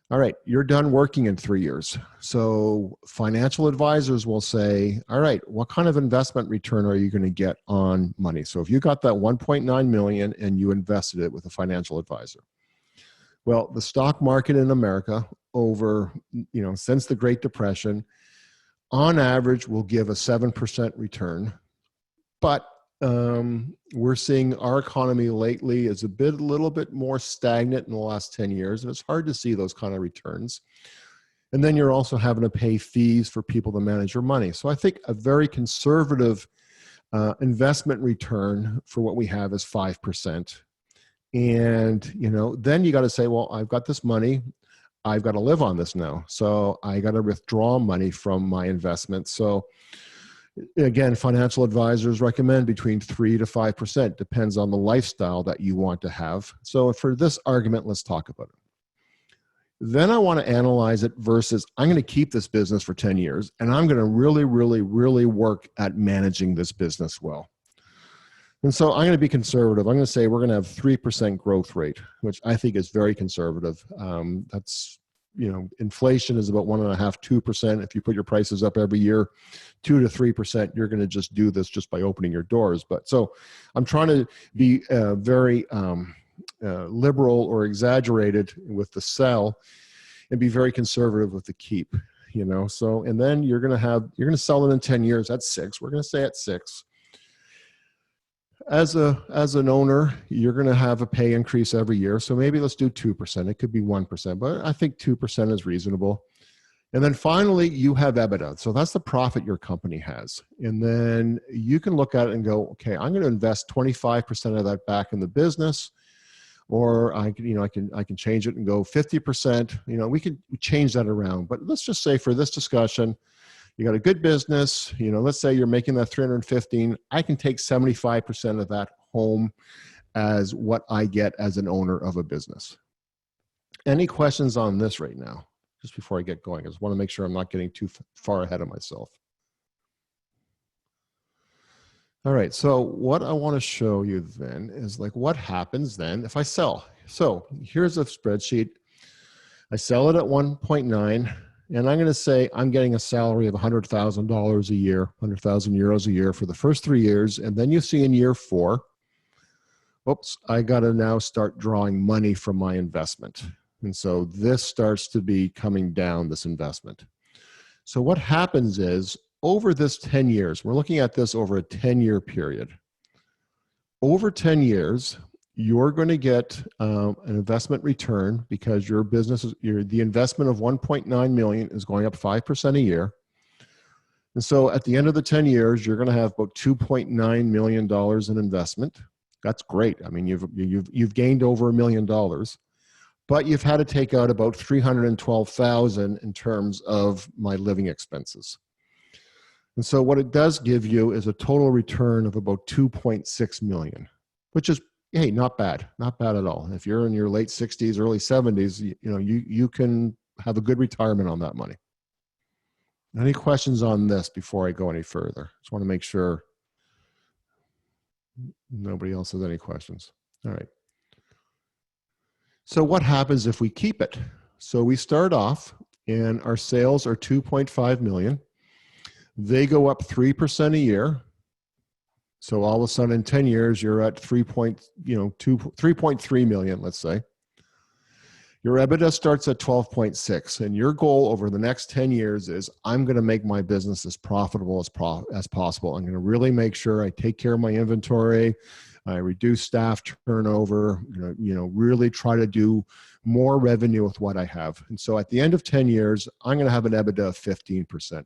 All right, you're done working in 3 years. So financial advisors will say, all right, what kind of investment return are you going to get on money? So if you got that 1.9 million and you invested it with a financial advisor. Well, the stock market in America over, since the Great Depression, on average will give a 7% return. But we're seeing our economy lately is a little bit more stagnant in the last 10 years, and it's hard to see those kind of returns. And then you're also having to pay fees for people to manage your money. So I think a very conservative investment return for what we have is 5%. And, then you got to say, well, I've got this money. I've got to live on this now. So I got to withdraw money from my investment. So again, financial advisors recommend between 3 to 5%, depends on the lifestyle that you want to have. So for this argument, let's talk about it. Then I want to analyze it versus I'm going to keep this business for 10 years and I'm going to really, really, really work at managing this business well. And so I'm going to be conservative. I'm going to say we're going to have 3% growth rate, which I think is very conservative. That's, inflation is about 1.5%, 2%. If you put your prices up every year, 2 to 3%, you're going to just do this just by opening your doors. But so I'm trying to be very liberal or exaggerated with the sell and be very conservative with the keep, So, and then you're going to sell it in 10 years at 6. We're going to say at 6. As an owner, you're going to have a pay increase every year. So maybe let's do 2%. It could be 1%, but I think 2% is reasonable. And then finally, you have EBITDA. So that's the profit your company has. And then you can look at it and go, okay, I'm going to invest 25% of that back in the business, or I can change it and go 50%. We can change that around. But let's just say for this discussion, you got a good business, let's say you're making that 315. I can take 75% of that home as what I get as an owner of a business. Any questions on this right now? Just before I get going, I just want to make sure I'm not getting too far ahead of myself. All right, so what I want to show you then is what happens then if I sell. So here's a spreadsheet. I sell it at 1.9. And I'm going to say I'm getting a salary of $100,000 a year, 100,000 euros a year for the first 3 years. And then you see in year 4, oops, I got to now start drawing money from my investment. And so this starts to be coming down, this investment. So what happens is over this 10 years, we're looking at this over a 10-year period. Over 10 years, you're going to get an investment return because your business, the investment of 1.9 million is going up 5% a year. And so at the end of the 10 years, you're going to have about $2.9 million in investment. That's great. I mean, you've gained over $1 million, but you've had to take out about 312,000 in terms of my living expenses. And so what it does give you is a total return of about 2.6 million, which is, hey, not bad at all. If you're in your late 60s, early 70s, you can have a good retirement on that money. Any questions on this before I go any further? Just want to make sure nobody else has any questions. All right. So what happens if we keep it? So we start off and our sales are 2.5 million. They go up 3% a year. So all of a sudden in 10 years, you're at 3.3 million, let's say. Your EBITDA starts at 12.6, and your goal over the next 10 years is I'm going to make my business as profitable as possible. I'm going to really make sure I take care of my inventory, I reduce staff turnover, really try to do more revenue with what I have. And so at the end of 10 years, I'm going to have an EBITDA of 15%.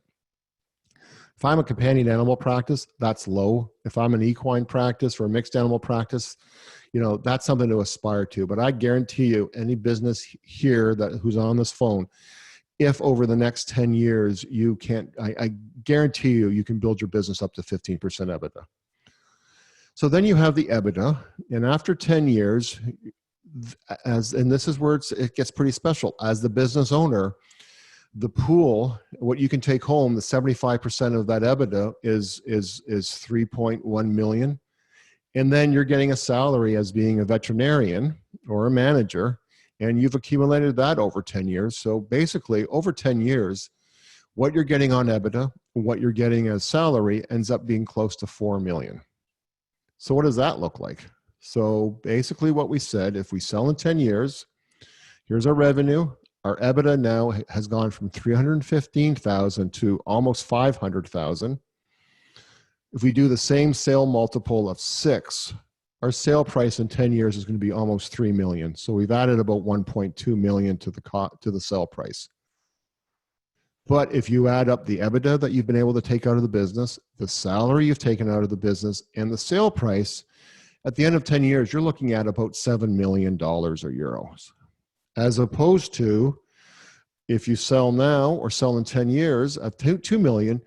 If I'm a companion animal practice, that's low. If I'm an equine practice or a mixed animal practice, that's something to aspire to. But I guarantee you, any business here who's on this phone, if over the next 10 years I guarantee you can build your business up to 15% EBITDA. So then you have the EBITDA, and after 10 years, and this is where it gets pretty special. As the business owner, the pool, what you can take home, the 75% of that EBITDA is 3.1 million. And then you're getting a salary as being a veterinarian or a manager, and you've accumulated that over 10 years. So basically, over 10 years, what you're getting on EBITDA, what you're getting as salary ends up being close to 4 million. So what does that look like? So basically what we said, if we sell in 10 years, here's our revenue. Our EBITDA now has gone from 315,000 to almost 500,000. If we do the same sale multiple of 6, our sale price in 10 years is going to be almost 3 million. So we've added about 1.2 million to the sale price. But if you add up the EBITDA that you've been able to take out of the business, the salary you've taken out of the business, and the sale price, at the end of 10 years, you're looking at about $7 million or euros. As opposed to, if you sell now or sell in 10 years at 2 million,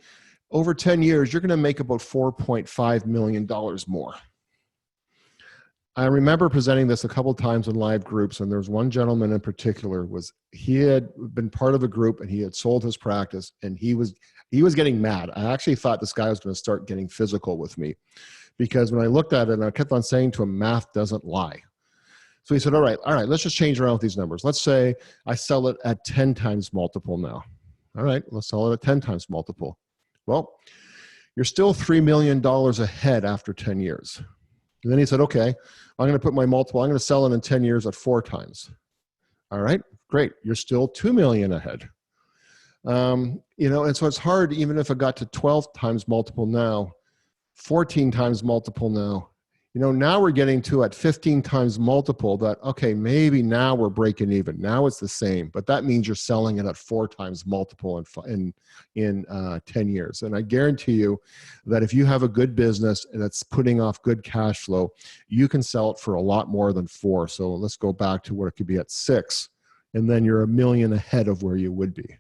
over 10 years, you're going to make about $4.5 million more. I remember presenting this a couple of times in live groups, and there was one gentleman in particular, he had been part of a group and he had sold his practice, and he was getting mad. I actually thought this guy was going to start getting physical with me, because when I looked at it, and I kept on saying to him, math doesn't lie. So he said, all right, let's just change around with these numbers. Let's say I sell it at 10 times multiple now. All right, let's sell it at 10 times multiple. Well, you're still $3 million ahead after 10 years. And then he said, okay, I'm going to put my multiple, I'm going to sell it in 10 years at 4 times. All right, great. You're still 2 million ahead. And so it's hard, even if it got to 12 times multiple now, 14 times multiple now, now we're getting to at 15 times multiple that, okay, maybe now we're breaking even. Now it's the same, but that means you're selling it at 4 times multiple in 10 years. And I guarantee you that if you have a good business and it's putting off good cash flow, you can sell it for a lot more than 4. So let's go back to where it could be at 6, and then you're $1 million ahead of where you would be.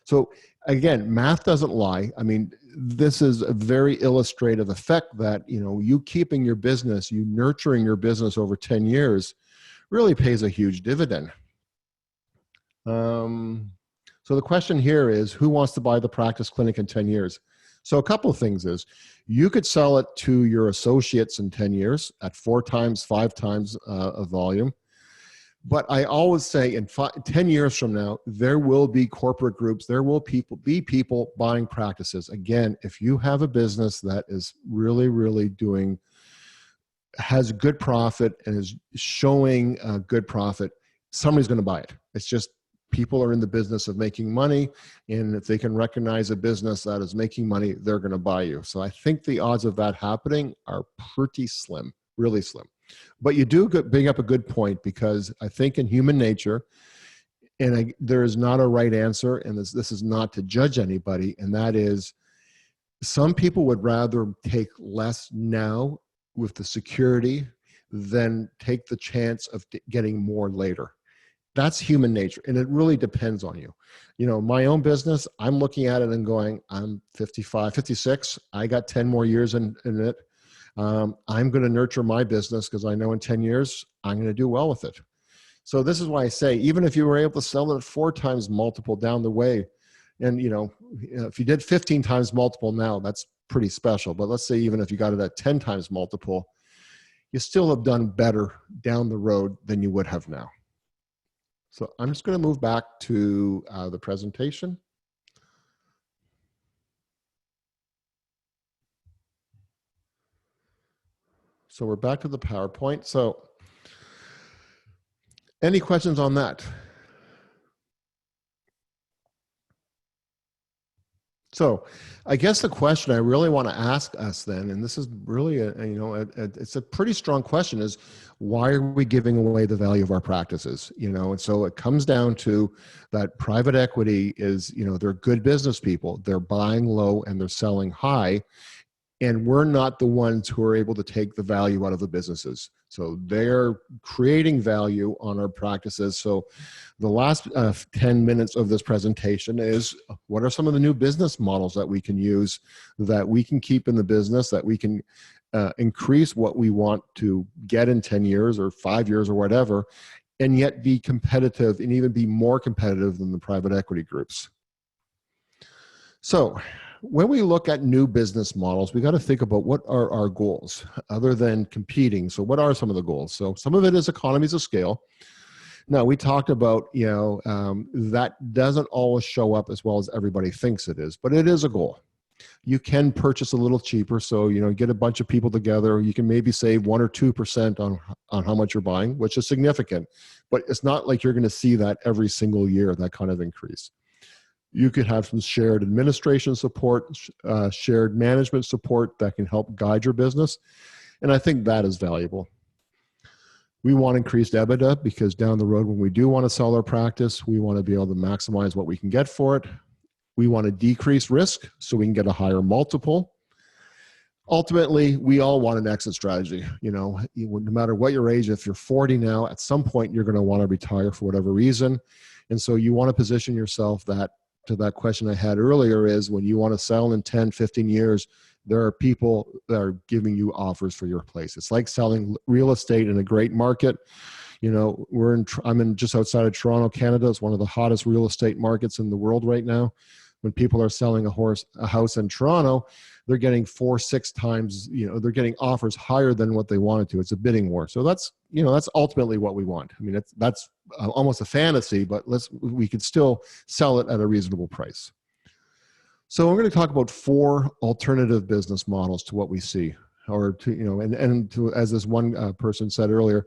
So again, math doesn't lie. I mean, this is a very illustrative effect that, you keeping your business, you nurturing your business over 10 years really pays a huge dividend. So the question here is, who wants to buy the practice clinic in 10 years? So a couple of things is, you could sell it to your associates in 10 years at 4 times, 5 times of volume. But I always say in 10 years from now, there will be corporate groups, there will be people buying practices. Again, if you have a business that is really, really has good profit and is showing good profit, somebody's going to buy it. It's just people are in the business of making money, and if they can recognize a business that is making money, they're going to buy you. So I think the odds of that happening are pretty slim, really slim. But you do bring up a good point, because I think in human nature, and there is not a right answer, and this is not to judge anybody, and that is, some people would rather take less now with the security than take the chance of getting more later. That's human nature, and it really depends on you. My own business, I'm looking at it and going, I'm 55, 56. I got 10 more years in it. I'm going to nurture my business because I know in 10 years, I'm going to do well with it. So this is why I say, even if you were able to sell it at 4 times multiple down the way, and if you did 15 times multiple now, that's pretty special. But let's say even if you got it at 10 times multiple, you still have done better down the road than you would have now. So I'm just going to move back to the presentation. So we're back to the PowerPoint. So any questions on that? So I guess the question I really want to ask us then, and this is really it's a pretty strong question, is why are we giving away the value of our practices? And so it comes down to that private equity is, they're good business people. They're buying low and they're selling high. And we're not the ones who are able to take the value out of the businesses. So they're creating value on our practices. So the last 10 minutes of this presentation is, what are some of the new business models that we can use, that we can keep in the business, that we can increase what we want to get in 10 years or 5 years or whatever, and yet be competitive and even be more competitive than the private equity groups. So when we look at new business models, we got to think about what are our goals other than competing. So what are some of the goals? So some of it is economies of scale. Now, we talked about, that doesn't always show up as well as everybody thinks it is, but it is a goal. You can purchase a little cheaper. So, get a bunch of people together. You can maybe save 1 or 2% on how much you're buying, which is significant, but it's not like you're going to see that every single year, that kind of increase. You could have some shared administration support, shared management support that can help guide your business. And I think that is valuable. We want increased EBITDA because down the road, when we do want to sell our practice, we want to be able to maximize what we can get for it. We want to decrease risk so we can get a higher multiple. Ultimately, we all want an exit strategy. No matter what your age, if you're 40 now, at some point, you're going to want to retire for whatever reason. And so you want to position yourself to that question I had earlier is when you want to sell in 10, 15 years, there are people that are giving you offers for your place. It's like selling real estate in a great market. I'm in just outside of Toronto, Canada. It's one of the hottest real estate markets in the world right now. When people are selling a house in Toronto, they're getting 4-6 times, they're getting offers higher than what they wanted to. It's a bidding war. So that's ultimately what we want. I mean, that's almost a fantasy, but we could still sell it at a reasonable price. So we're going to talk about 4 alternative business models to what we see, or as this one person said earlier,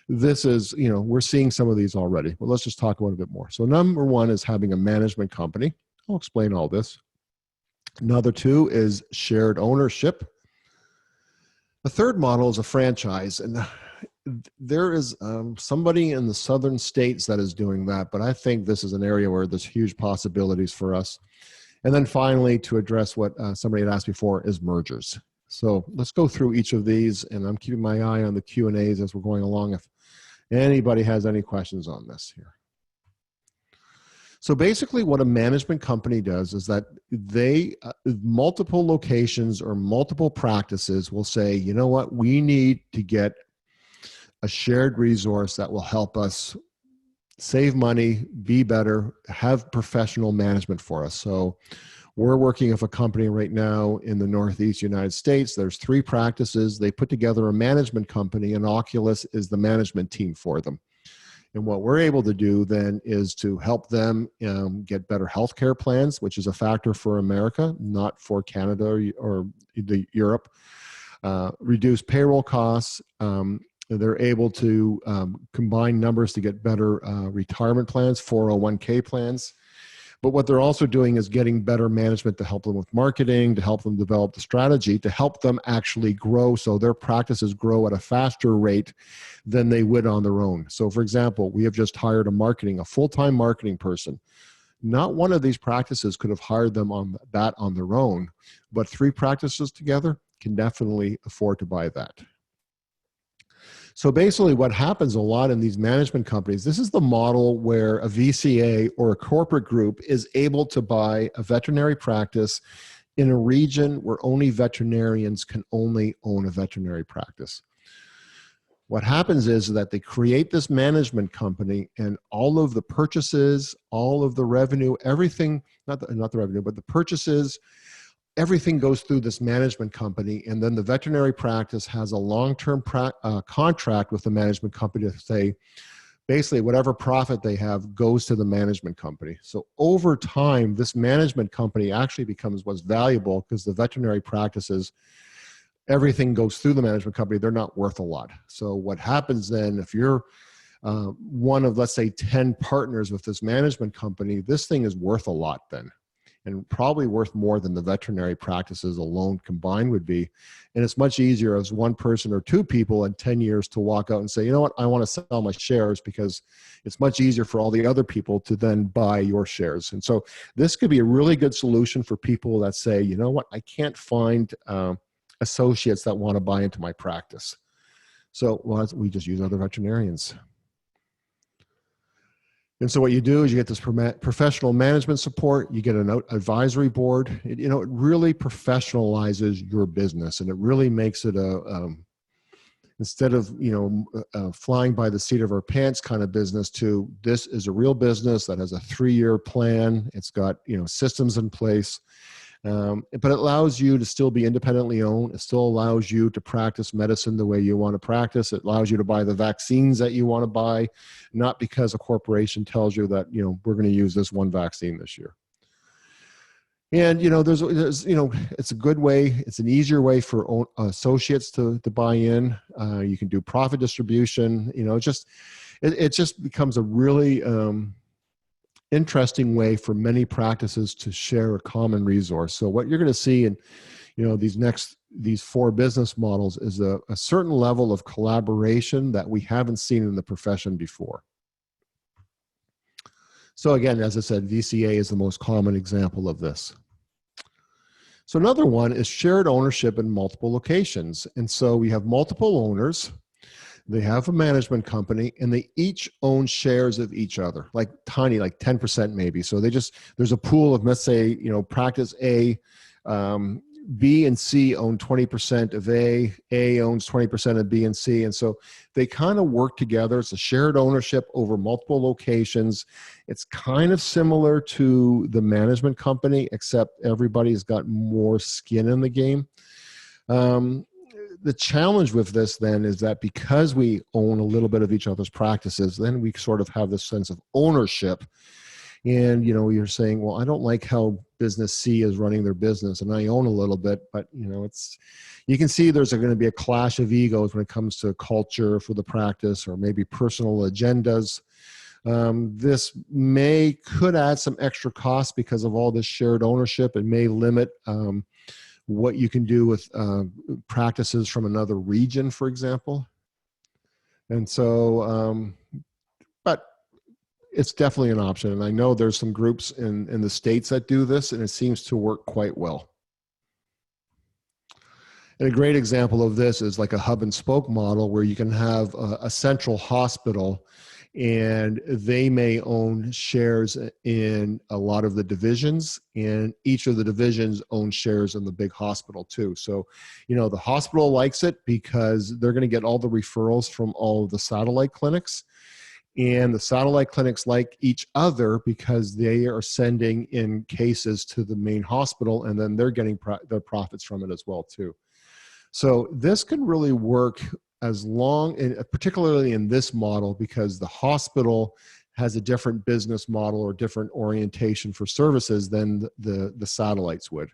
this is, we're seeing some of these already, but let's just talk about it a bit more. So number 1 is having a management company. I'll explain all this. Another 2 is shared ownership. The third model is a franchise, and there is somebody in the southern states that is doing that, but I think this is an area where there's huge possibilities for us. And then finally, to address what somebody had asked before, is mergers. So let's go through each of these, and I'm keeping my eye on the Q&As as we're going along if anybody has any questions on this here. So basically what a management company does is that multiple locations or multiple practices will say, you know what, we need to get a shared resource that will help us save money, be better, have professional management for us. So we're working with a company right now in the Northeast United States. There's 3 practices. They put together a management company, and Oculus is the management team for them. And what we're able to do then is to help them get better healthcare plans, which is a factor for America, not for Canada or Europe. Reduce payroll costs. They're able to combine numbers to get better retirement plans, 401k plans. But what they're also doing is getting better management to help them with marketing, to help them develop the strategy, to help them actually grow so their practices grow at a faster rate than they would on their own. So for example, we have just hired a full-time marketing person. Not one of these practices could have hired them on their own, but 3 practices together can definitely afford to buy that. So basically what happens a lot in these management companies, this is the model where a VCA or a corporate group is able to buy a veterinary practice in a region where only veterinarians can only own a veterinary practice. What happens is that they create this management company, and all of the purchases, all of the revenue, everything, not the revenue, but the purchases, everything goes through this management company, and then the veterinary practice has a long-term contract with the management company to say, basically whatever profit they have goes to the management company. So over time, this management company actually becomes what's valuable because the veterinary practices, everything goes through the management company. They're not worth a lot. So what happens then, if you're one of, let's say, 10 partners with this management company, this thing is worth a lot then, and probably worth more than the veterinary practices alone combined would be. And it's much easier as one person or 2 people in 10 years to walk out and say, you know what, I want to sell my shares, because it's much easier for all the other people to then buy your shares. And so this could be a really good solution for people that say, you know what, I can't find associates that want to buy into my practice. So we just use other veterinarians. And so what you do is you get this professional management support, you get an advisory board. It really professionalizes your business, and it really makes it instead of, flying by the seat of our pants kind of business, to this is a real business that has a 3-year plan. It's got, systems in place. But it allows you to still be independently owned. It still allows you to practice medicine the way you want to practice. It allows you to buy the vaccines that you want to buy, not because a corporation tells you that, we're going to use this one vaccine this year. And, there's, it's a good way. It's an easier way for associates to buy in. You can do profit distribution, it just becomes a really interesting way for many practices to share a common resource. So what you're going to see in, these 4 business models is a certain level of collaboration that we haven't seen in the profession before. So again, as I said, VCA is the most common example of this. So another one is shared ownership in multiple locations. And so we have multiple owners. They have a management company, and they each own shares of each other, like tiny, like 10% maybe. So there's a pool of, let's say, practice A, B and C own 20% of A owns 20% of B and C. And so they kind of work together. It's a shared ownership over multiple locations. It's kind of similar to the management company, except everybody's got more skin in the game. The challenge with this then is that because we own a little bit of each other's practices, then we sort of have this sense of ownership. And, you're saying, well, I don't like how business C is running their business, and I own a little bit, but, you can see there's going to be a clash of egos when it comes to culture for the practice, or maybe personal agendas. This could add some extra costs because of all this shared ownership. It may limit what you can do with practices from another region, for example. And so, but it's definitely an option. And I know there's some groups in the States that do this, and it seems to work quite well. And a great example of this is like a hub and spoke model, where you can have a central hospital, and they may own shares in a lot of the divisions, and each of the divisions owns shares in the big hospital too. So, the hospital likes it because they're going to get all the referrals from all of the satellite clinics. And the satellite clinics like each other because they are sending in cases to the main hospital, and then they're getting their profits from it as well too. So this can really work particularly in this model, because the hospital has a different business model or different orientation for services than the satellites would.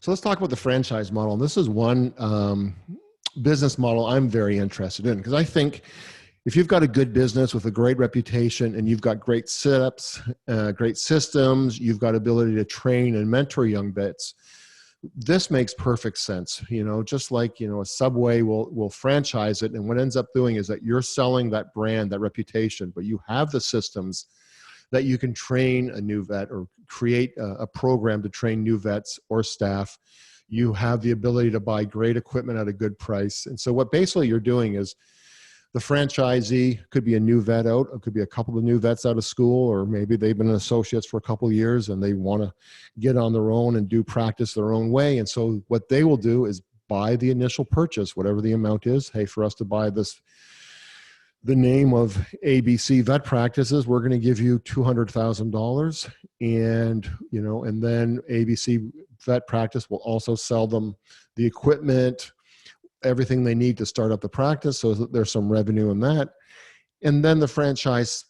So let's talk about the franchise model. And this is one business model I'm very interested in, because I think if you've got a good business with a great reputation, and you've got great setups, great systems, you've got ability to train and mentor young vets, this makes perfect sense. Just like, a Subway will franchise it, and what ends up doing is that you're selling that brand, that reputation, but you have the systems that you can train a new vet or create a program to train new vets or staff. You have the ability to buy great equipment at a good price. And so what basically you're doing is, the franchisee could be a new vet out, it could be a couple of new vets out of school, or maybe they've been associates for a couple of years and they want to get on their own and do practice their own way. And so what they will do is buy the initial purchase, whatever the amount is. Hey, for us to buy the name of ABC Vet Practices, we're going to give you $200,000. And then ABC Vet Practice will also sell them the equipment, everything they need to start up the practice, so that there's some revenue in that. And then the franchise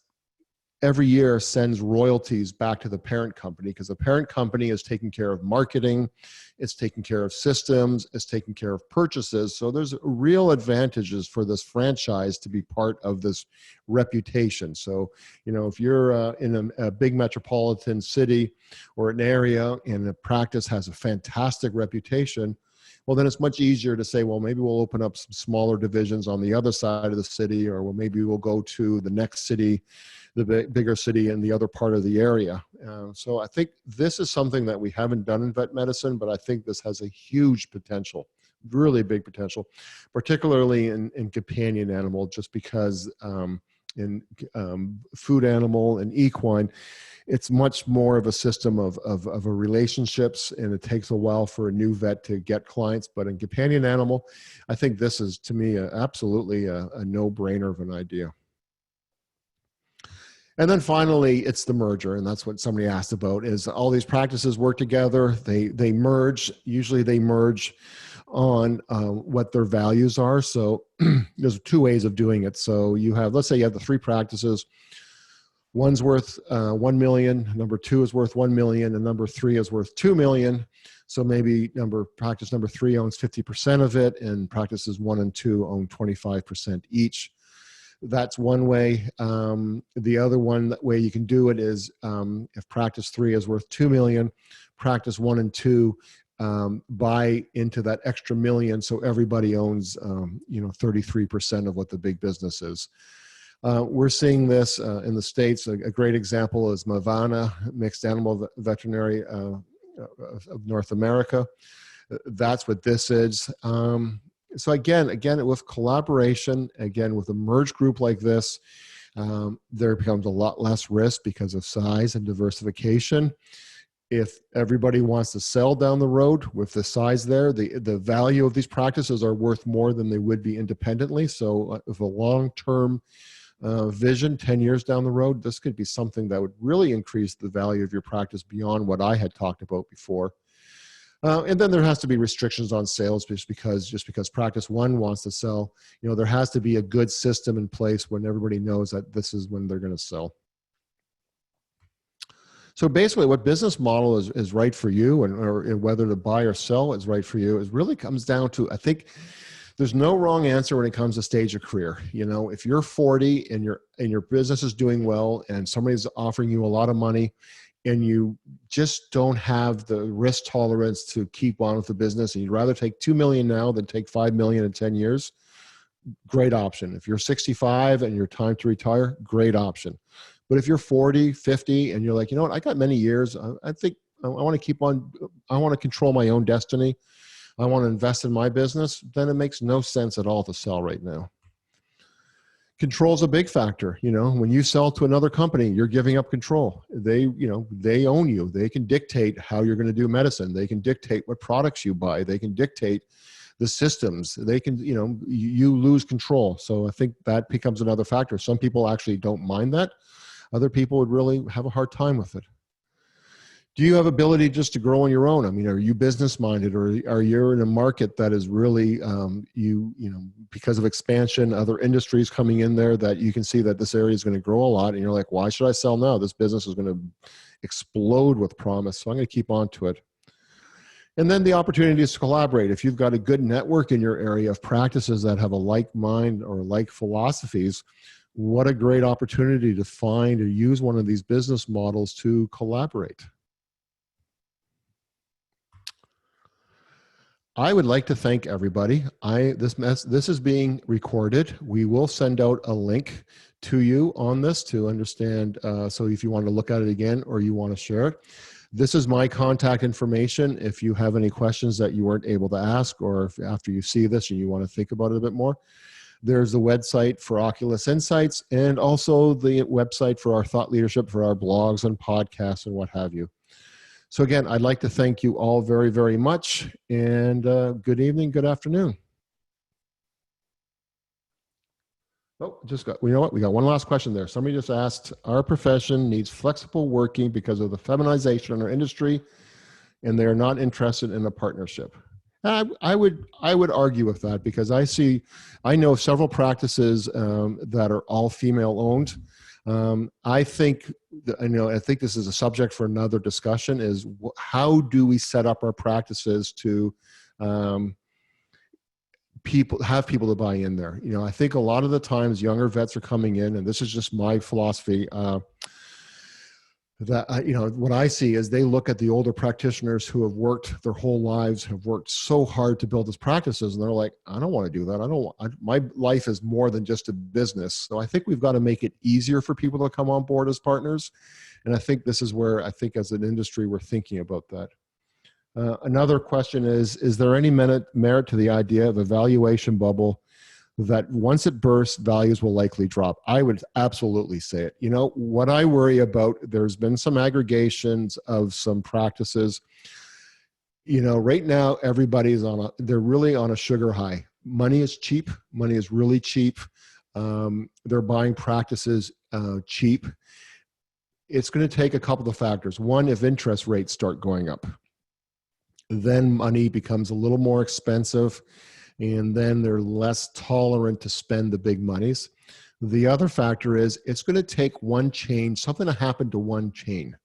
every year sends royalties back to the parent company, because the parent company is taking care of marketing, it's taking care of systems, it's taking care of purchases. So there's real advantages for this franchise to be part of this reputation. So, if you're in a big metropolitan city or an area, and the practice has a fantastic reputation, well, then it's much easier to say, well, maybe we'll open up some smaller divisions on the other side of the city, or well, maybe we'll go to the next city, the bigger city in the other part of the area. So I think this is something that we haven't done in vet medicine, but I think this has a huge potential, really big potential, particularly in companion animal, just because in food animal and equine, it's much more of a system of a relationships, and it takes a while for a new vet to get clients. But in companion animal, I think this is, to me, absolutely a no-brainer of an idea. And then finally, it's the merger, and that's what somebody asked about, is all these practices work together, they merge, usually they merge on what their values are. So there's two ways of doing it. So you have, let's say you have the three practices, one's worth 1 million, number two is worth 1 million, and number three is worth 2 million. So maybe practice number three owns 50% of it, and practices 1 and 2 own 25% each. That's one way. The other way you can do it is if practice 3 is worth 2 million, practice 1 and 2 buy into that extra million, so everybody owns 33% of what the big business is. We're seeing this in the States. A great example is Mavana, Mixed Animal Veterinary of North America. That's what this is. So again, with collaboration, again, with a merged group like this, there becomes a lot less risk because of size and diversification. If everybody wants to sell down the road with the size there, the value of these practices are worth more than they would be independently. So with a long-term vision, 10 years down the road, this could be something that would really increase the value of your practice beyond what I had talked about before. And then there has to be restrictions on sales, just because practice 1 wants to sell, there has to be a good system in place when everybody knows that this is when they're going to sell. So basically what business model is right for you, or whether to buy or sell is right for you, is really comes down to, I think there's no wrong answer when it comes to stage of career. If you're 40 and your business is doing well and somebody's offering you a lot of money, and you just don't have the risk tolerance to keep on with the business, and you'd rather take 2 million now than take 5 million in 10 years, great option. If you're 65 and your time to retire, great option. But if you're 40, 50, and you're like, I got many years, I think I want to keep on, I want to control my own destiny, I want to invest in my business, then it makes no sense at all to sell right now. Control is a big factor. When you sell to another company, you're giving up control. They own you. They can dictate how you're going to do medicine. They can dictate what products you buy. They can dictate the systems. They can, you lose control. So I think that becomes another factor. Some people actually don't mind that. Other people would really have a hard time with it. Do you have ability just to grow on your own? I mean, are you business minded, or are you in a market that is really, because of expansion, other industries coming in there, that you can see that this area is going to grow a lot, and you're like, why should I sell now? This business is going to explode with promise, so I'm going to keep on to it. And then the opportunities to collaborate. If you've got a good network in your area of practices that have a like mind or like philosophies, what a great opportunity to find or use one of these business models to collaborate. I would like to thank everybody. This is being recorded. We will send out a link to you on this to understand. So if you want to look at it again or you want to share it, this is my contact information. If you have any questions that you weren't able to ask, or if after you see this and you want to think about it a bit more, there's the website for Oculus Insights, and also the website for our thought leadership, for our blogs and podcasts and what have you. So again, I'd like to thank you all very, very much, and good evening, good afternoon. Oh, you know what? We got one last question there. Somebody just asked, our profession needs flexible working because of the feminization in our industry, and they are not interested in a partnership. I would argue with that, because I know several practices that are all female owned. I think this is a subject for another discussion, is how do we set up our practices to have people to buy in there? I think a lot of the times younger vets are coming in, and this is just my philosophy, what I see is they look at the older practitioners who have worked their whole lives, have worked so hard to build these practices, and they're like, I don't want to do that. My life is more than just a business. So I think we've got to make it easier for people to come on board as partners. And I think this is where I think as an industry, we're thinking about that. Another question is there any merit to the idea of a valuation bubble that once it bursts, values will likely drop? I would absolutely say it. What I worry about, there's been some aggregations of some practices. Right now, everybody's they're really on a sugar high. Money is cheap. Money is really cheap. They're buying practices cheap, it's going to take a couple of factors. One, if interest rates start going up, then money becomes a little more expensive, and then they're less tolerant to spend the big monies. The other factor is it's going to take one chain, something to happen to one chain.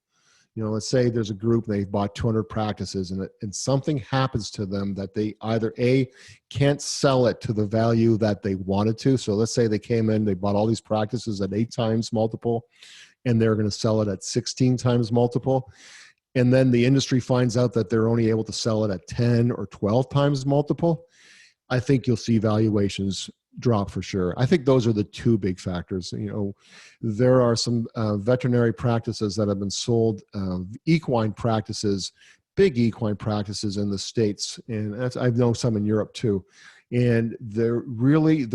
Let's say there's a group, they've bought 200 practices, and something happens to them that they either can't sell it to the value that they wanted to. So let's say they came in, they bought all these practices at 8 times multiple, and they're going to sell it at 16 times multiple. And then the industry finds out that they're only able to sell it at 10 or 12 times multiple. I think you'll see valuations drop for sure. I think those are the two big factors. There are some veterinary practices that have been sold, equine practices, big equine practices in the States, and I know some in Europe too. And their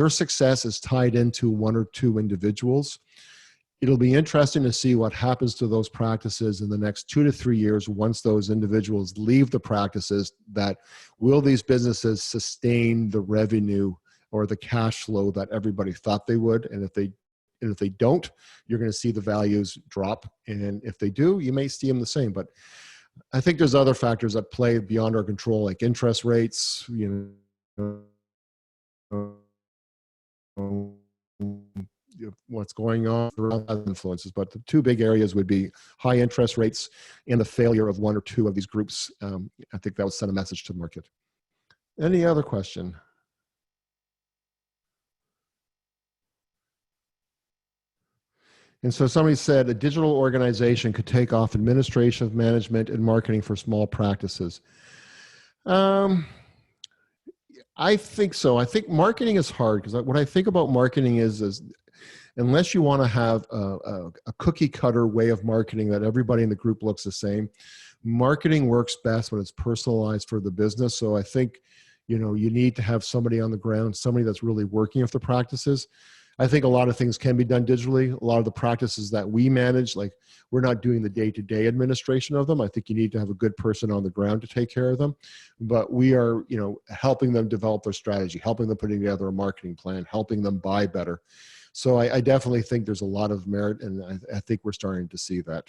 success is tied into one or two individuals. It'll be interesting to see what happens to those practices in the next 2 to 3 years once those individuals leave the practices. That will these businesses sustain the revenue or the cash flow that everybody thought they would? And if they don't, you're going to see the values drop. And if they do, you may see them the same. But I think there's other factors that play beyond our control, like interest rates, what's going on around other influences. But the two big areas would be high interest rates and the failure of one or two of these groups. I think that would send a message to the market. Any other question? And so somebody said a digital organization could take off administration, management, and marketing for small practices. I think so. I think marketing is hard because what I think about marketing is unless you want to have a cookie cutter way of marketing that everybody in the group looks the same, marketing works best when it's personalized for the business. So I think, you need to have somebody on the ground, somebody that's really working with the practices. I think a lot of things can be done digitally. A lot of the practices that we manage, like we're not doing the day-to-day administration of them. I think you need to have a good person on the ground to take care of them. But we are, helping them develop their strategy, helping them put together a marketing plan, helping them buy better. So I definitely think there's a lot of merit, and I think we're starting to see that.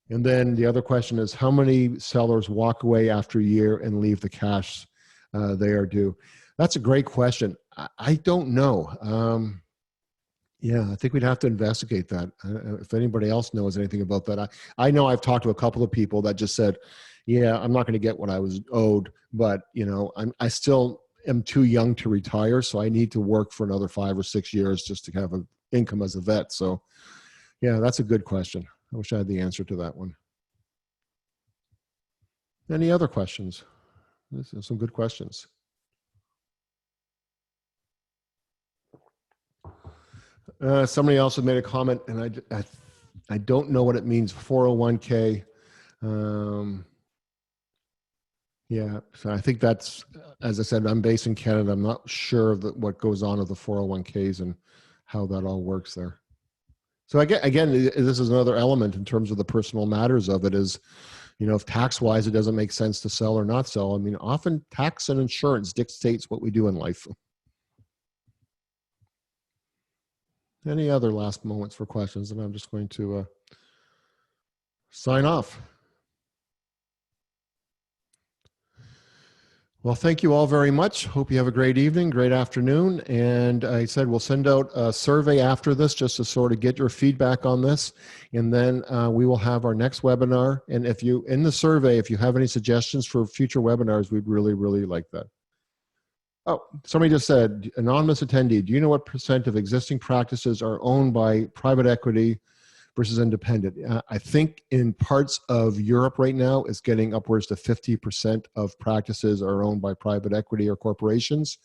And then the other question is, how many sellers walk away after a year and leave the cash they are due? That's a great question. I don't know. I think we'd have to investigate that. If anybody else knows anything about that. I know I've talked to a couple of people that just said, I'm not going to get what I was owed, but I still am too young to retire, so I need to work for another 5 or 6 years just to have an income as a vet. So that's a good question. I wish I had the answer to that one. Any other questions? This is some good questions. Somebody else had made a comment, and I don't know what it means. 401k. So I think that's, as I said, I'm based in Canada. I'm not sure of what goes on with the 401ks and how that all works there. So again, this is another element in terms of the personal matters of it is, if tax-wise it doesn't make sense to sell or not sell. I mean, often tax and insurance dictates what we do in life. Any other last moments for questions? And I'm just going to sign off. Well, thank you all very much. Hope you have a great evening, great afternoon. And I said we'll send out a survey after this just to sort of get your feedback on this. And then we will have our next webinar. And if you, in the survey, if you have any suggestions for future webinars, we'd really, really like that. Oh, somebody just said, anonymous attendee, do you know what % of existing practices are owned by private equity versus independent? I think in parts of Europe right now, it's getting upwards to 50% of practices are owned by private equity or corporations.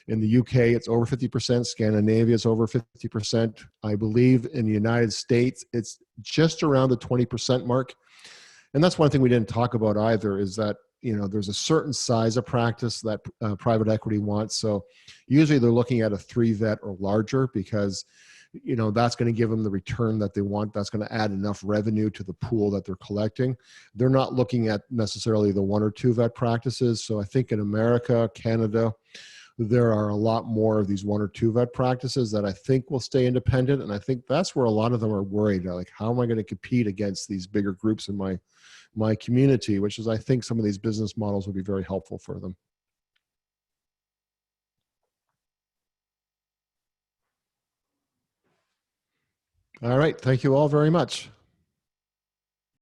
In the UK, it's over 50%. Scandinavia is over 50%. I believe in the United States, it's just around the 20% mark. And that's one thing we didn't talk about either, is that there's a certain size of practice that private equity wants. So usually they're looking at a 3-vet or larger because, that's going to give them the return that they want. That's going to add enough revenue to the pool that they're collecting. They're not looking at necessarily the 1 or 2 vet practices. So I think in America, Canada, there are a lot more of these 1 or 2 vet practices that I think will stay independent. And I think that's where a lot of them are worried. They're like, how am I going to compete against these bigger groups in my community, which is, I think some of these business models would be very helpful for them. All right. Thank you all very much.